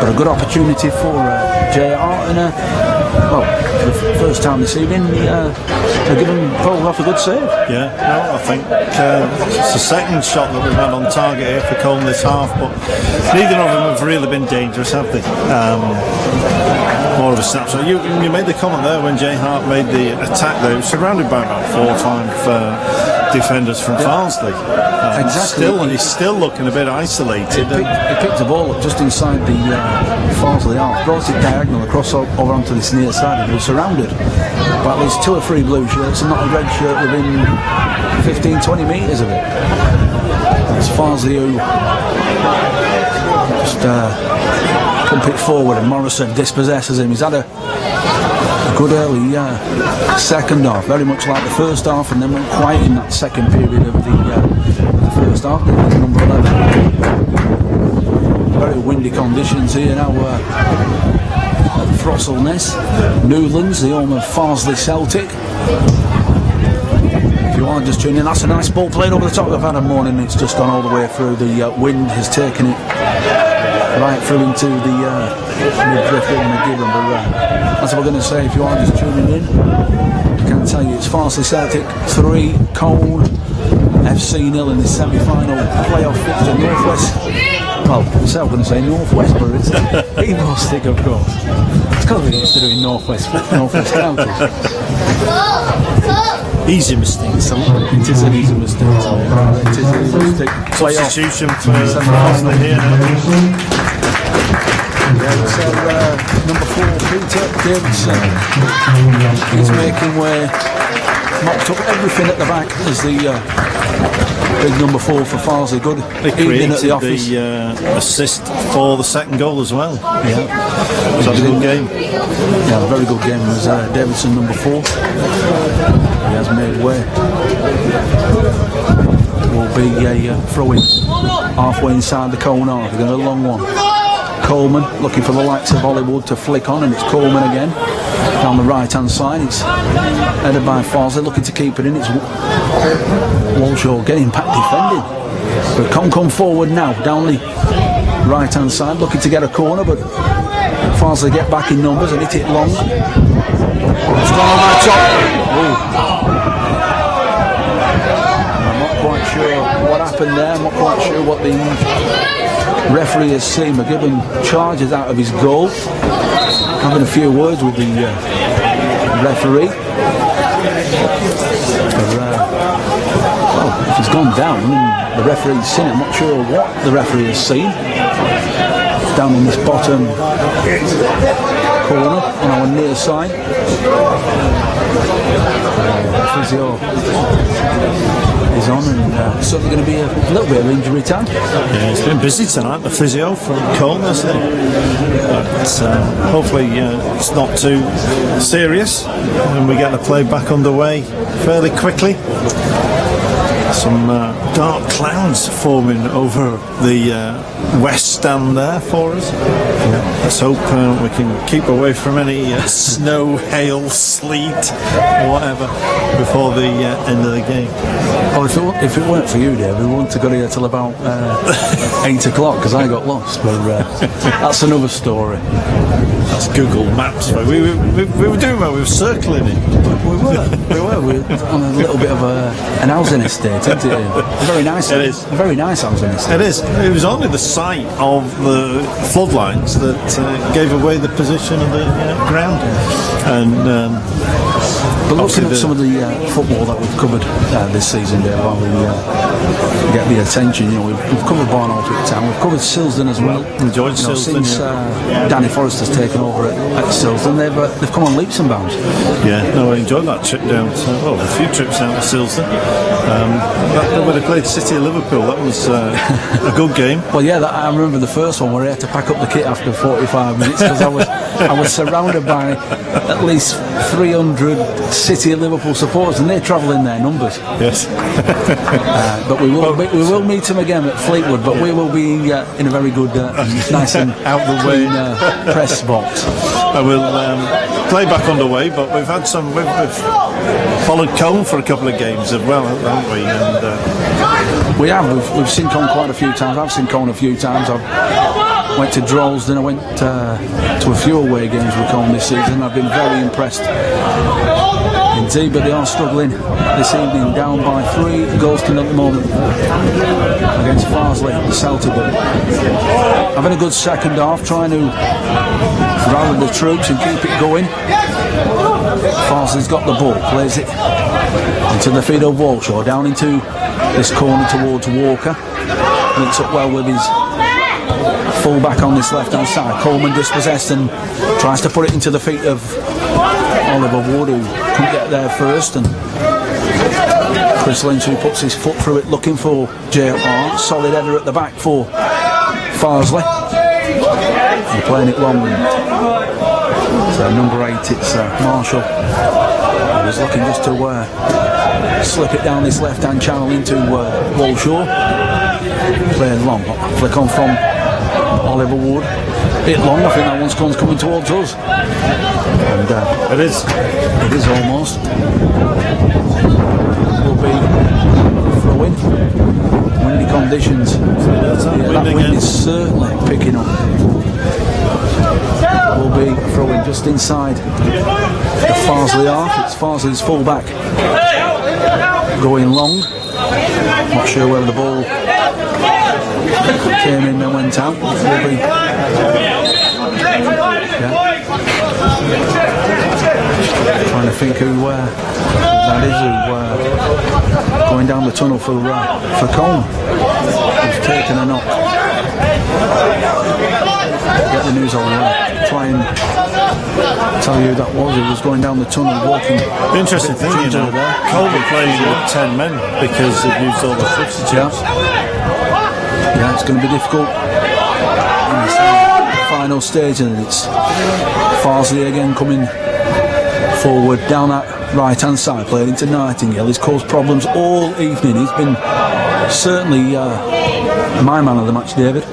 But a good opportunity for JR, and for the first time this evening, they're giving Paul off a good save. Yeah, no, I think it's the second shot that we've had on target here for Colne this half, but neither of them have really been dangerous, have they? more of a snapshot. You made the comment there when Jay Hart made the attack there. He was surrounded by about 4 or 5 defenders from Farsley. Exactly. And he's still looking a bit isolated. He picked the ball up just inside the Farsley half, brought it diagonal across over onto this near side, and he was surrounded by at least 2 or 3 blue shirts and not a red shirt within 15-20 metres of it. It's Farsley who just pump it forward, and Morrison dispossesses him. He's had a good early second half, very much like the first half, and then went quiet in that second period of the first half. Number 11. Very windy conditions here now at Frostleness, Newlands, the home of Farsley Celtic. If you are just tuning in, that's a nice ball played over the top of Adam Morning. It's just gone all the way through. The wind has taken it right through into the midfield and McGibbon. But that's what we're going to say. If you are just tuning in, I can tell you it's Farsley Celtic 3, Colne FC 0 in the semi-final playoff fixture. Northwest. Well, I'm going to say Northwest, but it's Evo-Stick, of course. It's because we're used to doing Northwest counties. Easy mistakes. It is an easy mistake. It is an easy mistake. Substitution for Farsley here now. Number 4, Peter Davidson. He's making way, mopped up everything at the back as the big number 4 for Farsley. Good evening at the office. The assist for the second goal as well. Yeah, so it was a good game. Yeah, a very good game. It was Davidson number 4. He has made way. It will be a throw-in halfway inside the Colne half. We're going to a long one. Coleman looking for the likes of Hollywood to flick on, and it's Coleman again down the right hand side. It's headed by Farsley, looking to keep it in. It's Walshaw getting back defending, but Colne come forward now down the right hand side looking to get a corner, but Farsley get back in numbers and hit it long. It's gone on my top. I'm not quite sure what happened there. I'm not quite sure what the referee has seen. McGibbon charges out of his goal, having a few words with the referee. Well, if he's gone down and the referee's seen it, I'm not sure what the referee has seen. Down in this bottom corner on our near side. Physio is on, and certainly going to be a little bit of injury time. Yeah, it's been busy tonight, the physio from Colne, hasn't it? But hopefully it's not too serious and we get the play back underway fairly quickly. Some dark clouds forming over the west stand there for us. Let's hope we can keep away from any snow, hail, sleet or whatever before the end of the game. Oh, if it weren't for you, Dave, we wouldn't have got here till about 8 o'clock because I got lost, but that's another story. That's Google Maps. We were doing well, we were circling it. We were on a little bit of an housing estate, isn't it? Very nice. It is. A very nice housing estate. It is. It was only the site of the floodlines that gave away the position of the ground. And but looking at some of the football that we've covered this season, Dave, while we get the attention, we've covered Barnard at Town, we've covered Silsden as well. Enjoyed Silsden since Danny Forrester's taken over at Silsden. They've come on leaps and bounds. Yeah, no, I enjoyed that trip down. A few trips down to Silsden. When they played City of Liverpool, that was a good game. Well, yeah, I remember the first one where I had to pack up the kit after 45 minutes because I was surrounded by at least 300 City of Liverpool supporters, and they travel in their numbers. Yes. But we will meet them again at Fleetwood, but we will be in a very good, nice and out the way press box. I will play back underway, but we've had some. We've followed Colne for a couple of games as well, haven't we? And we have. We've seen Colne quite a few times. I've seen Colne a few times. I went to Droylsden. I went to a few away games with Colne this season. I've been very impressed. Indeed, but they are struggling this evening, down by 3 goals to nil at the moment against Farsley, the Celtic. Having a good second half, trying to rally the troops and keep it going. Farsley's got the ball, plays it into the feet of Walshaw, down into this corner towards Walker. Links up well with his full back on this left hand side. Coleman dispossessed and tries to put it into the feet of Oliver Wood, who couldn't get there first, and Chris Lynch, who puts his foot through it looking for Jay Hart. Solid header at the back for Farsley. They're playing it long, and so number 8, it's Marshall. He was looking just to slip it down this left hand channel into Walshaw. Playing long, flick on from Oliver Wood. Bit long, I think that one's coming towards us. And It is almost. Will be for a win. Windy conditions. That wind is certainly picking up. Will be a throw in just inside the Farsley half. It's Farsley's full back going long. Not sure whether the ball came in and went out. Will be, trying to think who that is, going down the tunnel for Colne. Who's taken a knock. Get the news on that. Try and tell you who that was. He was going down the tunnel walking. The interesting thing, you know, Colne plays with 10 men because they've used all the substitutes. Yeah, it's going to be difficult in this final stage, and it's Farsley again coming forward down that right hand side, playing into Nightingale. He's caused problems all evening. He's been certainly my man of the match, David.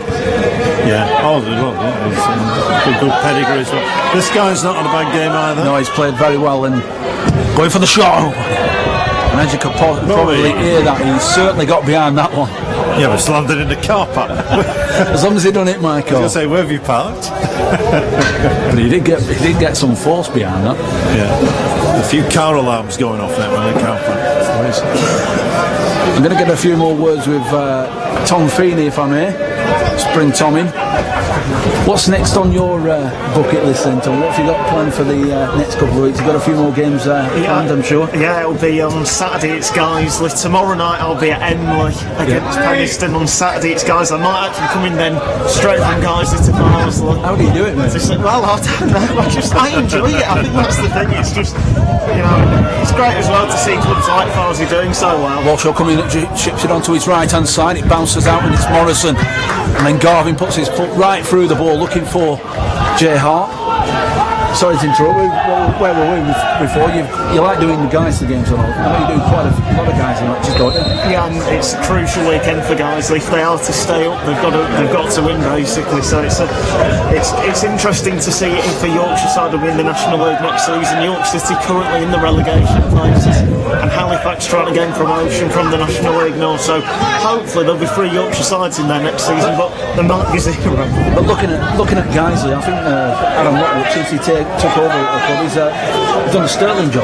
Yeah, he's a good pedigree as well. This guy's not on a bad game either. No, he's played very well and going for the shot. And as you could probably hear that, he's certainly got behind that one. Yeah, but it's landed in the car park. As long as he done it, Michael. I was going to say, where have you parked? But he did get some force behind that. Yeah, a few car alarms going off there when the car park. I'm going to get a few more words with Tom Feeney, if I may. Spring Tom in. What's next on your bucket list then, Tom? What have you got planned for the next couple of weeks? You've got a few more games planned, I'm sure. Yeah, it'll be on Saturday, it's Guiseley. Tomorrow night I'll be at Emley against Penistone. On Saturday it's Guiseley. I might actually come in then straight from Guiseley to Farsley. How do you do it, mate? Well, I don't know. I enjoy it. I think that's the thing. It's just, you know, it's great as well to see clubs like Farsley doing so well. Walshaw coming up, chips it onto his right hand side. It bounces out and it's Morrison. And then Garvin puts his foot right through the ball, looking for Jay Hart. Sorry to interrupt. Where were we before? You like doing the Guiseley games or not? I know you do quite a lot of Guiseley matches, don't you? Yeah, and it's a crucial weekend for Guiseley. If they are to stay up, they've got to win basically. So it's interesting to see if the Yorkshire side will win the National League next season. York City currently in the relegation places, and Halifax trying to gain promotion from the National League North. So hopefully there'll be 3 Yorkshire sides in there next season, but there might be 0. But looking at Guiseley, I think Adam Lockwood, since he took over at the club, he's done a sterling job.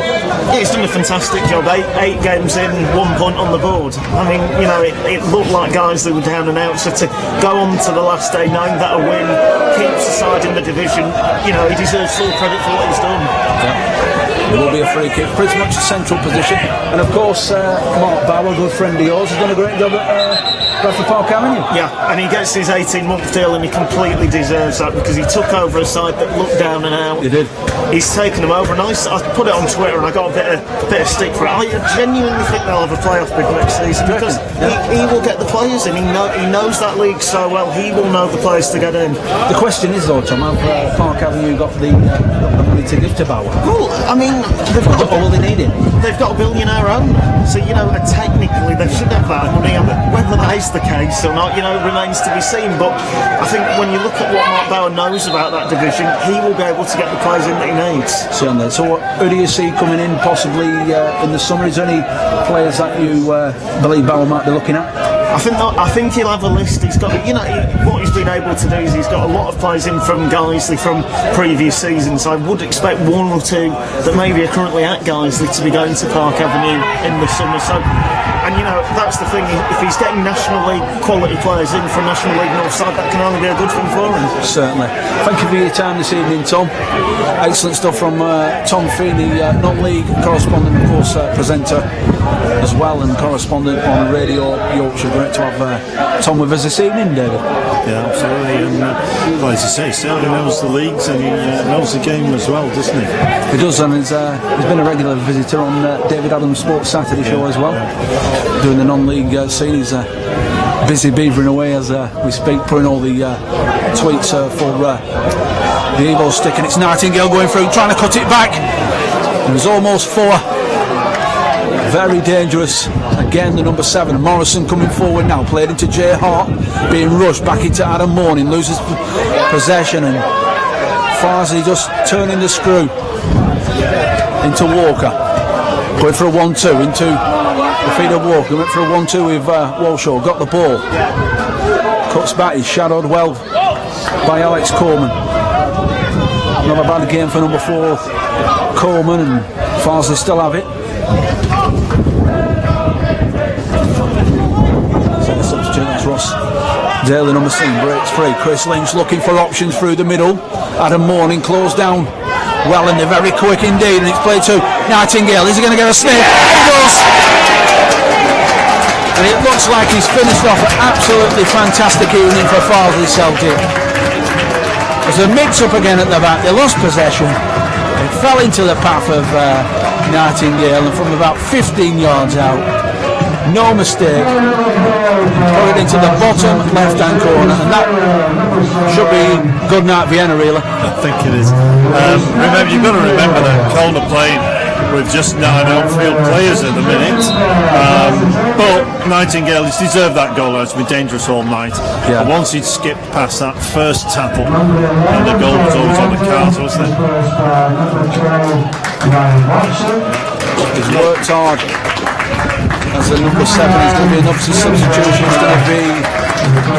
Yeah, he's done a fantastic job. 8 games in, 1 point on the board. I mean, you know, it looked like Guiseley were down and out, so to go on to the last day knowing that a win keeps the side in the division, you know, he deserves full credit for what he's done. Yeah. It will be a free kick, pretty much a central position. And of course, Mark Bauer, a good friend of yours, has done a great job at Bradford Park Avenue. Yeah, and he gets his 18-month deal, and he completely deserves that because he took over a side that looked down and out. He did. He's taken them over, and I put it on Twitter, and I got a bit of stick for it. I genuinely think they'll have a playoff bid next season because he will get the players in. He knows that league so well. He will know the players to get in. The question is, though, Tom, have Park Avenue got the money to give to Bauer? Well, I mean, all they need him. They've got a billionaire owner, so you know, technically they should have that money. And whether that is the case or not, you know, remains to be seen. But I think when you look at what Mark Bauer knows about that division, he will be able to get the players in that he needs. Certainly. So, who do you see coming in possibly in the summer? Is there any players that you believe Bauer might be looking at? I think he'll have a list. He's got, you know, what he's he's been able to do is he's got a lot of players in from Guiseley from previous seasons. I would expect one or two that maybe are currently at Guiseley to be going to Park Avenue in the summer. So, and you know, that's the thing, if he's getting National League quality players in from National League North side, that can only be a good thing for him. Certainly. Thank you for your time this evening, Tom. Excellent stuff from Tom Feeney, non-league correspondent, of course, presenter as well, and correspondent on Radio Yorkshire. Great to have Tom with us this evening, David. Yeah, absolutely. And well, as you say, certainly knows the leagues and he knows the game as well, doesn't he? He does, and he's been a regular visitor on David Adams' Sports Saturday show as well, doing the non-league scene. He's busy beavering away as we speak, putting all the tweets for the Evo stick, and it's Nightingale going through, trying to cut it back. It was almost 4. Very dangerous. Again, the number 7, Morrison, coming forward now, played into Jay Hart, being rushed back into Adam Morning, loses possession, and Farsley just turning the screw into Walker, going for a 1-2 into the feet of Walker, went for a 1-2 with Walshaw, got the ball, cuts back, he's shadowed well by Alex Coleman. Another bad game for number 4 Coleman, and Farsley still have it. That's Ross Daly, number 7, breaks free. Chris Lynch looking for options through the middle. Adam Morning closed down well, and they're very quick indeed, and it's played to Nightingale. Is he going to get a sniff? He does! And it looks like he's finished off an absolutely fantastic evening for Farsley Celtic. There's a mix-up again at the back. They lost possession. It fell into the path of Nightingale, and from about 15 yards out, no mistake, put it into the bottom left-hand corner, and that should be good night Vienna, really. I think it is. Remember, you've got to remember that Colne are playing with just 9 outfield players at the minute, but Nightingale has deserved that goal. It's been dangerous all night. Yeah. And once he'd skipped past that first tackle, and the goal was always on the cards, wasn't it? He's worked hard. As the number 7 is going to be an obvious substitution. It's going to be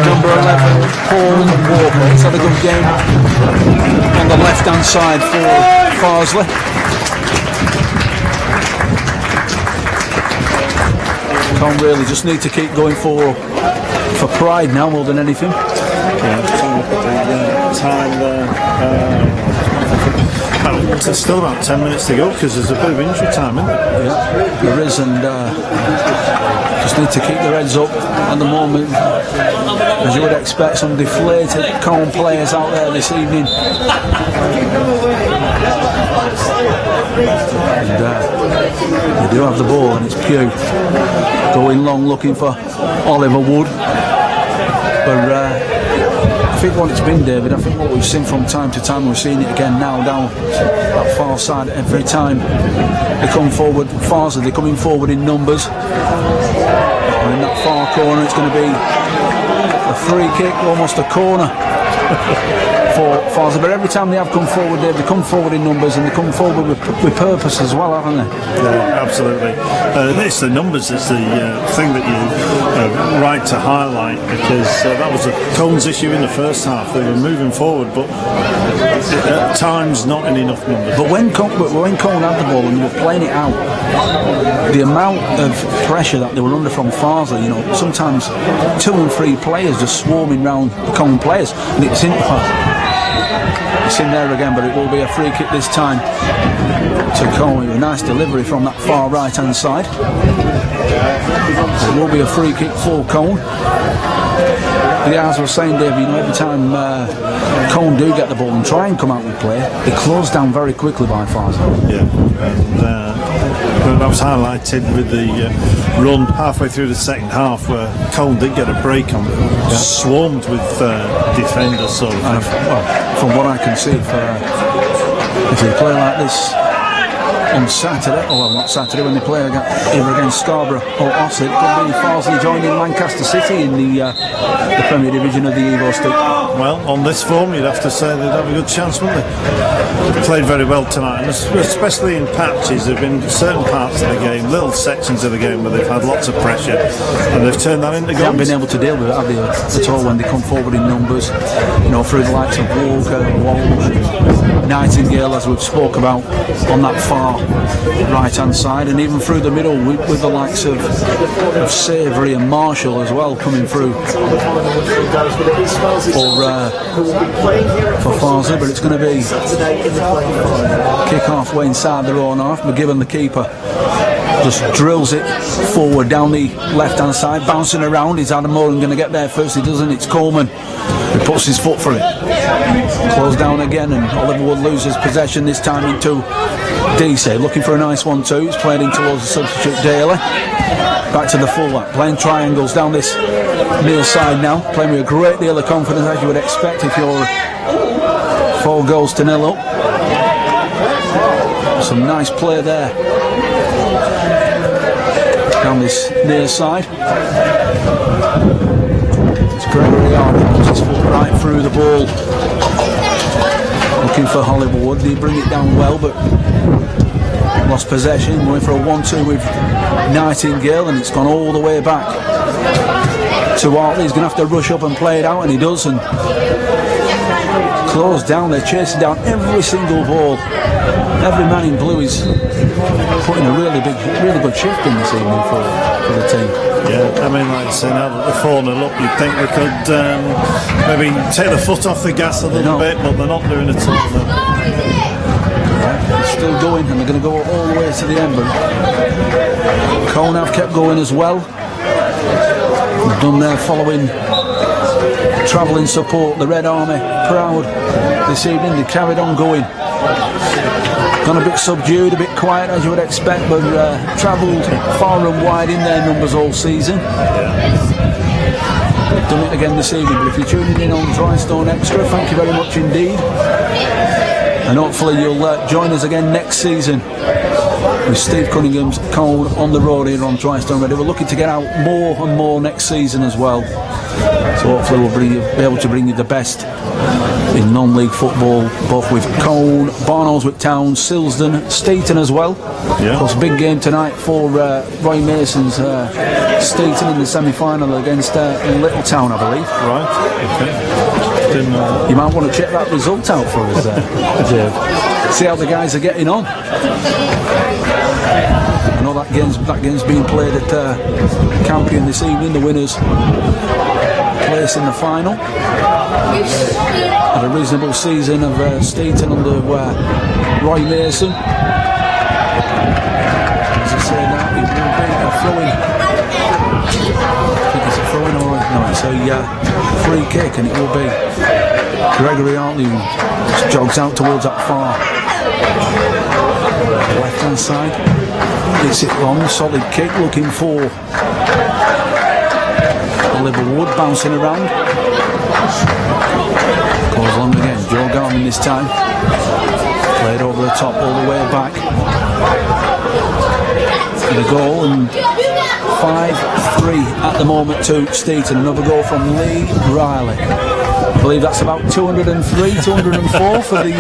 number 11, Paul Walker. He's had a good game on the left-hand side for Farsley. Can't really, just need to keep going for pride now more than anything. Yeah, time there. There's still about 10 minutes to go because there's a bit of injury time, isn't there? Yeah, there is, and just need to keep their heads up at the moment. As you would expect, some deflated Colne players out there this evening. And they do have the ball, and it's Pugh going long looking for Oliver Wood. But I think what it's been, David, I think what we've seen from time to time, we're seeing it again now down that far side. Every time they come forward, Farsley, they're coming forward in numbers. And in that far corner, it's going to be a free kick, almost a corner for Farsley. But every time they have come forward, they come forward in numbers, and they come forward with purpose as well, haven't they? Yeah, absolutely. It's the numbers that's the thing that you right to highlight, because that was Colne's issue in the first half. They were moving forward, but at times not in enough numbers. But when Colne had the ball and they were playing it out, the amount of pressure that they were under from Farsley, you know, sometimes 2 and 3 players just swarming round the Colne players, and it's in there again, but it will be a free kick this time to Colne. A nice delivery from that far right hand side. It will be a free kick for Colne. Yeah, as I was saying, Dave, you know, every time Colne do get the ball and try and come out with play, they close down very quickly by Farsley. Yeah, and that was highlighted with the run halfway through the second half, where Colne did get a break on it, swarmed with defenders. Sort of. Well, from what I can see, if they play like this on Saturday, or well, not Saturday, when they play either against Scarborough or Ossett. It could be Farsley joining Lancaster City in the Premier Division of the Evo Stick. Well, on this form, you'd have to say they'd have a good chance, wouldn't they? They played very well tonight, and especially in patches. There have been certain parts of the game, little sections of the game where they've had lots of pressure, and they've turned that into goals. They haven't been able to deal with it, have they, at all, when they come forward in numbers, you know, through the likes of Walker, Walsh, Nightingale, as we've spoke about, on that far right-hand side, and even through the middle with the likes of Savoury and Marshall as well coming through for Farsley. But it's going to be kick halfway inside their own half. McGibbon, the keeper, just drills it forward down the left-hand side, bouncing around. Is Adam Moran going to get there first? He doesn't. It's Coleman who puts his foot for it. Close down again, and Oliver Wood loses possession, this time into DC, looking for a nice 1-2. It's played in towards the substitute Daly. Back to the full-back, playing triangles down this near side now, playing with a great deal of confidence, as you would expect if you're 4-0 up. Some nice play there down this near side. It's Gregory Arnold, puts his foot right through the ball, looking for Hollywood. They bring it down well, but lost possession. Going for a 1-2 with Nightingale, and it's gone all the way back to Hartley. He's going to have to rush up and play it out, and he does, and close down. They're chasing down every single ball. Every man in blue is putting a really good shift in this evening for the team. Yeah, I mean, like I say, now that they're 4-0 up, you'd think they could maybe take the foot off the gas a little bit, but they're not doing it at all. They're still going, and they're going to go all the way to the end. But Colne have kept going as well. They've done their following travelling support, the Red Army, proud this evening. They carried on going. Gone a bit subdued, a bit quiet, as you would expect, but travelled far and wide in their numbers all season. Done it again this evening. But if you're tuning in on Drystone Extra, thank you very much indeed, and hopefully you'll join us again next season with Steve Cunningham's Colne on the road here on Drystone Radio. We're looking to get out more and more next season as well, so hopefully we'll be able to bring you the best in non-league football, both with Colne, Barnoldswick Town, Silsden, Steaton as well. Of course, big game tonight for Roy Mason's Steaton in the semi-final against Littletown, I believe. Right, okay. You might want to check that result out for us there. See how the guys are getting on. I know that game's being played at Campion this evening. The winners place in the final. Had a reasonable season of Steaton under Roy Mason. As I say now, it will be a throwing. I think it's a throwing, or no, it's a free kick, and it will be Gregory Hartley who just jogs out towards that far left hand side. Hits it long, solid kick, looking for Oliver Wood, bouncing around. Goes long again, Joe Garman this time. Played over the top all the way back. For the goal, and 5-3 at the moment to Steaton. Another goal from Lee Riley. I believe that's about 203, 204 for the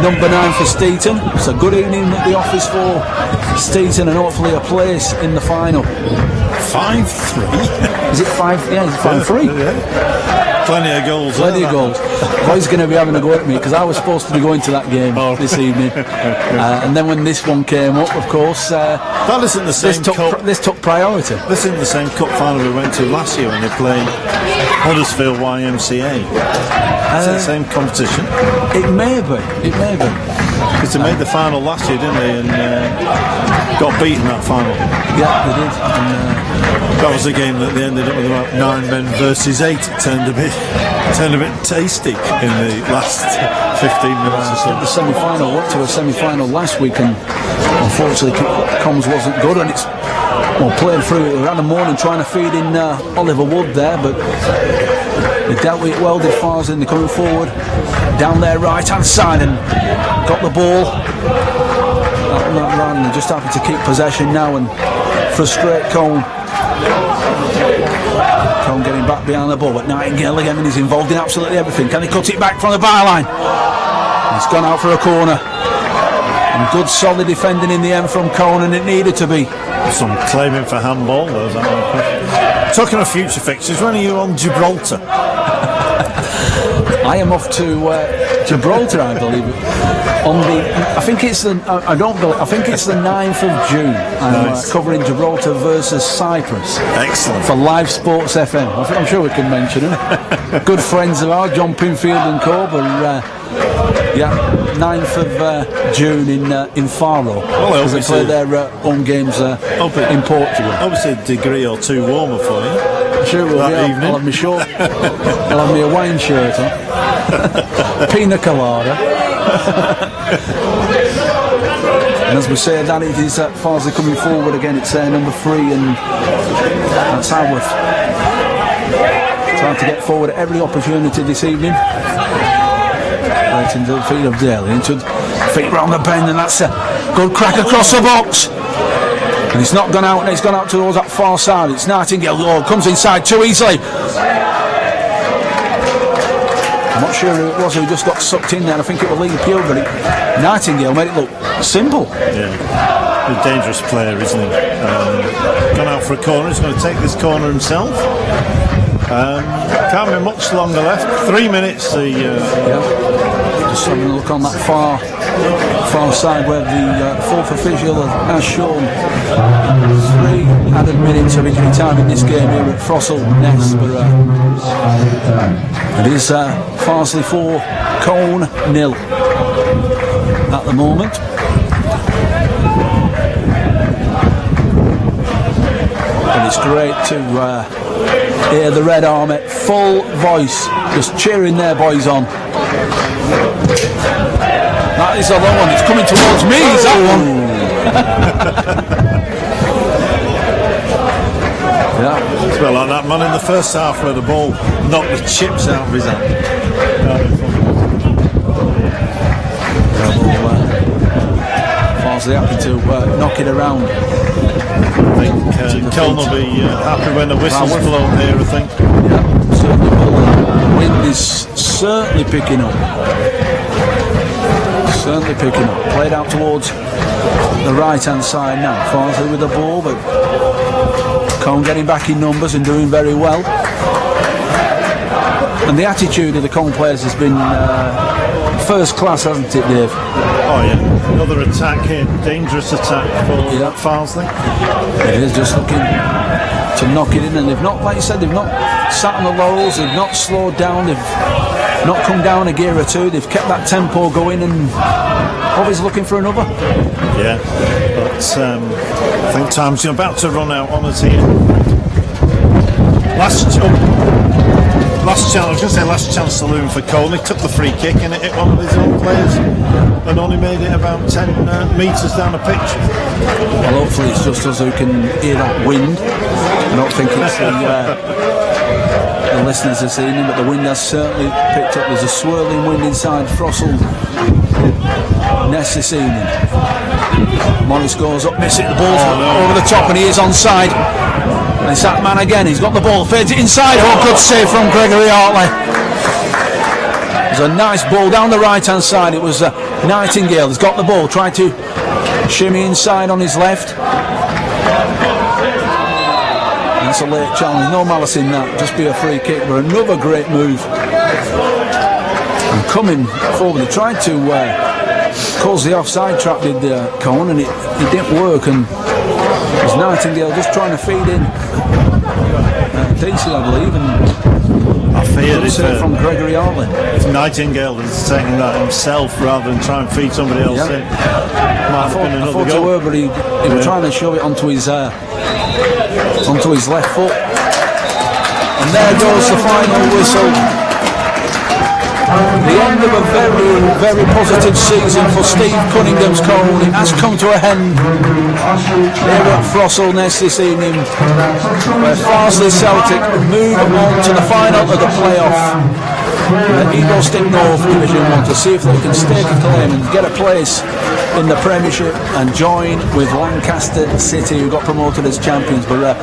number 9 for Steaton. It's a good evening at the office for Steaton, and hopefully a place in the final. 5-3? Is it 5? Yeah, it's 5-3. Yeah. Plenty of goals. Plenty of goals. Boy's going to be having a go at me because I was supposed to be going to that game this evening, and then when this one came up, of course, that isn't the same this took priority. This isn't the same cup final we went to last year when they played Huddersfield YMCA. Is it the same competition? It may be. It may be. Because they made the final last year, didn't they? And got beaten that final. Yeah, they did. And, that was a game that they ended up with about 9 men versus 8. It turned a bit tasty in the last 15 minutes or so. The semi-final, went to a semi-final last week, and unfortunately comms wasn't good, and it's playing through. We had a morning trying to feed in Oliver Wood there, but they dealt with it well. Did Farsley, they're coming forward down their right hand side and got the ball. That that run. They're just happy to keep possession now and frustrate Colne. Colne getting back behind the ball, but Nightingale again is involved in absolutely everything. Can he cut it back from the byline? It's gone out for a corner. And good solid defending in the end from Colne, and it needed to be. Some claiming for handball, though. Talking of future fixtures, when are you on Gibraltar? I am off to Gibraltar, I believe. I think it's the 9th of June. I'm covering Gibraltar versus Cyprus. Excellent. For Live Sports FM. I'm sure we can mention it. Good friends of ours, John Pinfield and Co. But 9th of June in Faro. Because they play their home games in Portugal. Obviously a degree or two warmer for you. Sure will, that yeah. evening. I'll have my short. I'll have my Hawaiian shirt on. Pina colada. And as we say that, it is Farsley coming forward again. It's number 3, and that's Haworth. Trying to get forward at every opportunity this evening. Right into the feet of Daly, into feet round the bend, and that's a good crack across the box. And it's not gone out, and it's gone out towards that far side. It's Nightingale. Oh, comes inside too easily. I'm not sure who it was who just got sucked in there. I think it was Lee Pugh, but Nightingale made it look simple. Yeah, a dangerous player, isn't he? Gone out for a corner. He's going to take this corner himself. Can't be much longer left. 3 minutes. Just having a look on that far side where the fourth official has shown 3 added minutes of injury time in this game here at Farsley Nest. But it is Farsley 4, Colne 0 at the moment. And it's great to hear the Red Army full voice just cheering their boys on. That is a long one. It's coming towards me. Is that one? Yeah. It's a bit like that man in the first half where the ball knocked the chips out of his hand. Farsley happy to knock it around. I think Colne will be happy when the whistle's blown here, I think. Yeah, certainly will. The wind is certainly picking up. Certainly picking up. Played out towards the right hand side now. Farsley with the ball, but Colne getting back in numbers and doing very well. And the attitude of the Colne players has been first class, hasn't it, Dave? Oh yeah, another attack here, dangerous attack for Farsley. It is just looking to knock it in, and they've not, like you said, they've not sat on the laurels, they've not slowed down, they've not come down a gear or two, they've kept that tempo going, and always looking for another. Yeah, but I think time's about to run out on us here. Last chance saloon for Colne. He took the free kick and it hit one of his own players and only made it about 10 metres down the pitch. Well, hopefully it's just us who can hear that wind. I don't think it's the listeners this evening, but the wind has certainly picked up. There's a swirling wind inside Farsley Nest this evening. Morris goes up, missing the ball over the top, and he is onside. And it's that man again, he's got the ball, fades it inside. Oh, good save from Gregory Hartley. There's a nice ball down the right hand side. It was Nightingale has got the ball, tried to shimmy inside on his left. That's a late challenge, no malice in that, just be a free kick, but another great move. And coming forward, he tried to cause the offside trap, did Colne, and it didn't work, and it was Nightingale just trying to feed in decent, I believe, and I fear it from Gregory Hartley. If Nightingale was taking that himself rather than try and feed somebody else in, might have been another goal. I thought but he was trying to shove it onto his left foot, and there goes the final whistle. The end of a very, very positive season for Steve Cunningham's Colne. It has come to a end here at Farsley Nest this evening, where Farsley Celtic move on to the final of the playoff. Eagle Stick North Division 1 to see if they can stake a claim and get a place in the Premiership and join with Lancaster City, who got promoted as champions. But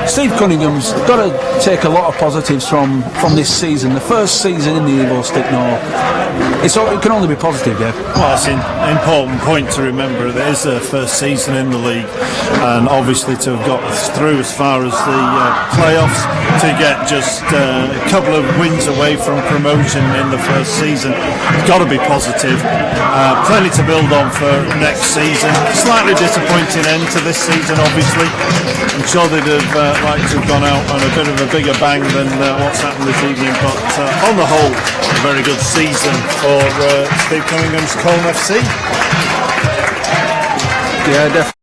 Steve Cunningham's got to take a lot of positives from this season, the first season in the Eagle Stick North. It can only be positive, Dave. Well, it's an important point to remember. It is their first season in the league, and obviously to have got through as far as the playoffs, to get just a couple of wins away from promotion in the first season, it's got to be positive. Plenty to build on for next season. Slightly disappointing end to this season, obviously. I'm sure they'd have liked to have gone out on a bit of a bigger bang than what's happened this evening, but on the whole, a very good season for Steve Cunningham's Colne FC. Yeah, definitely.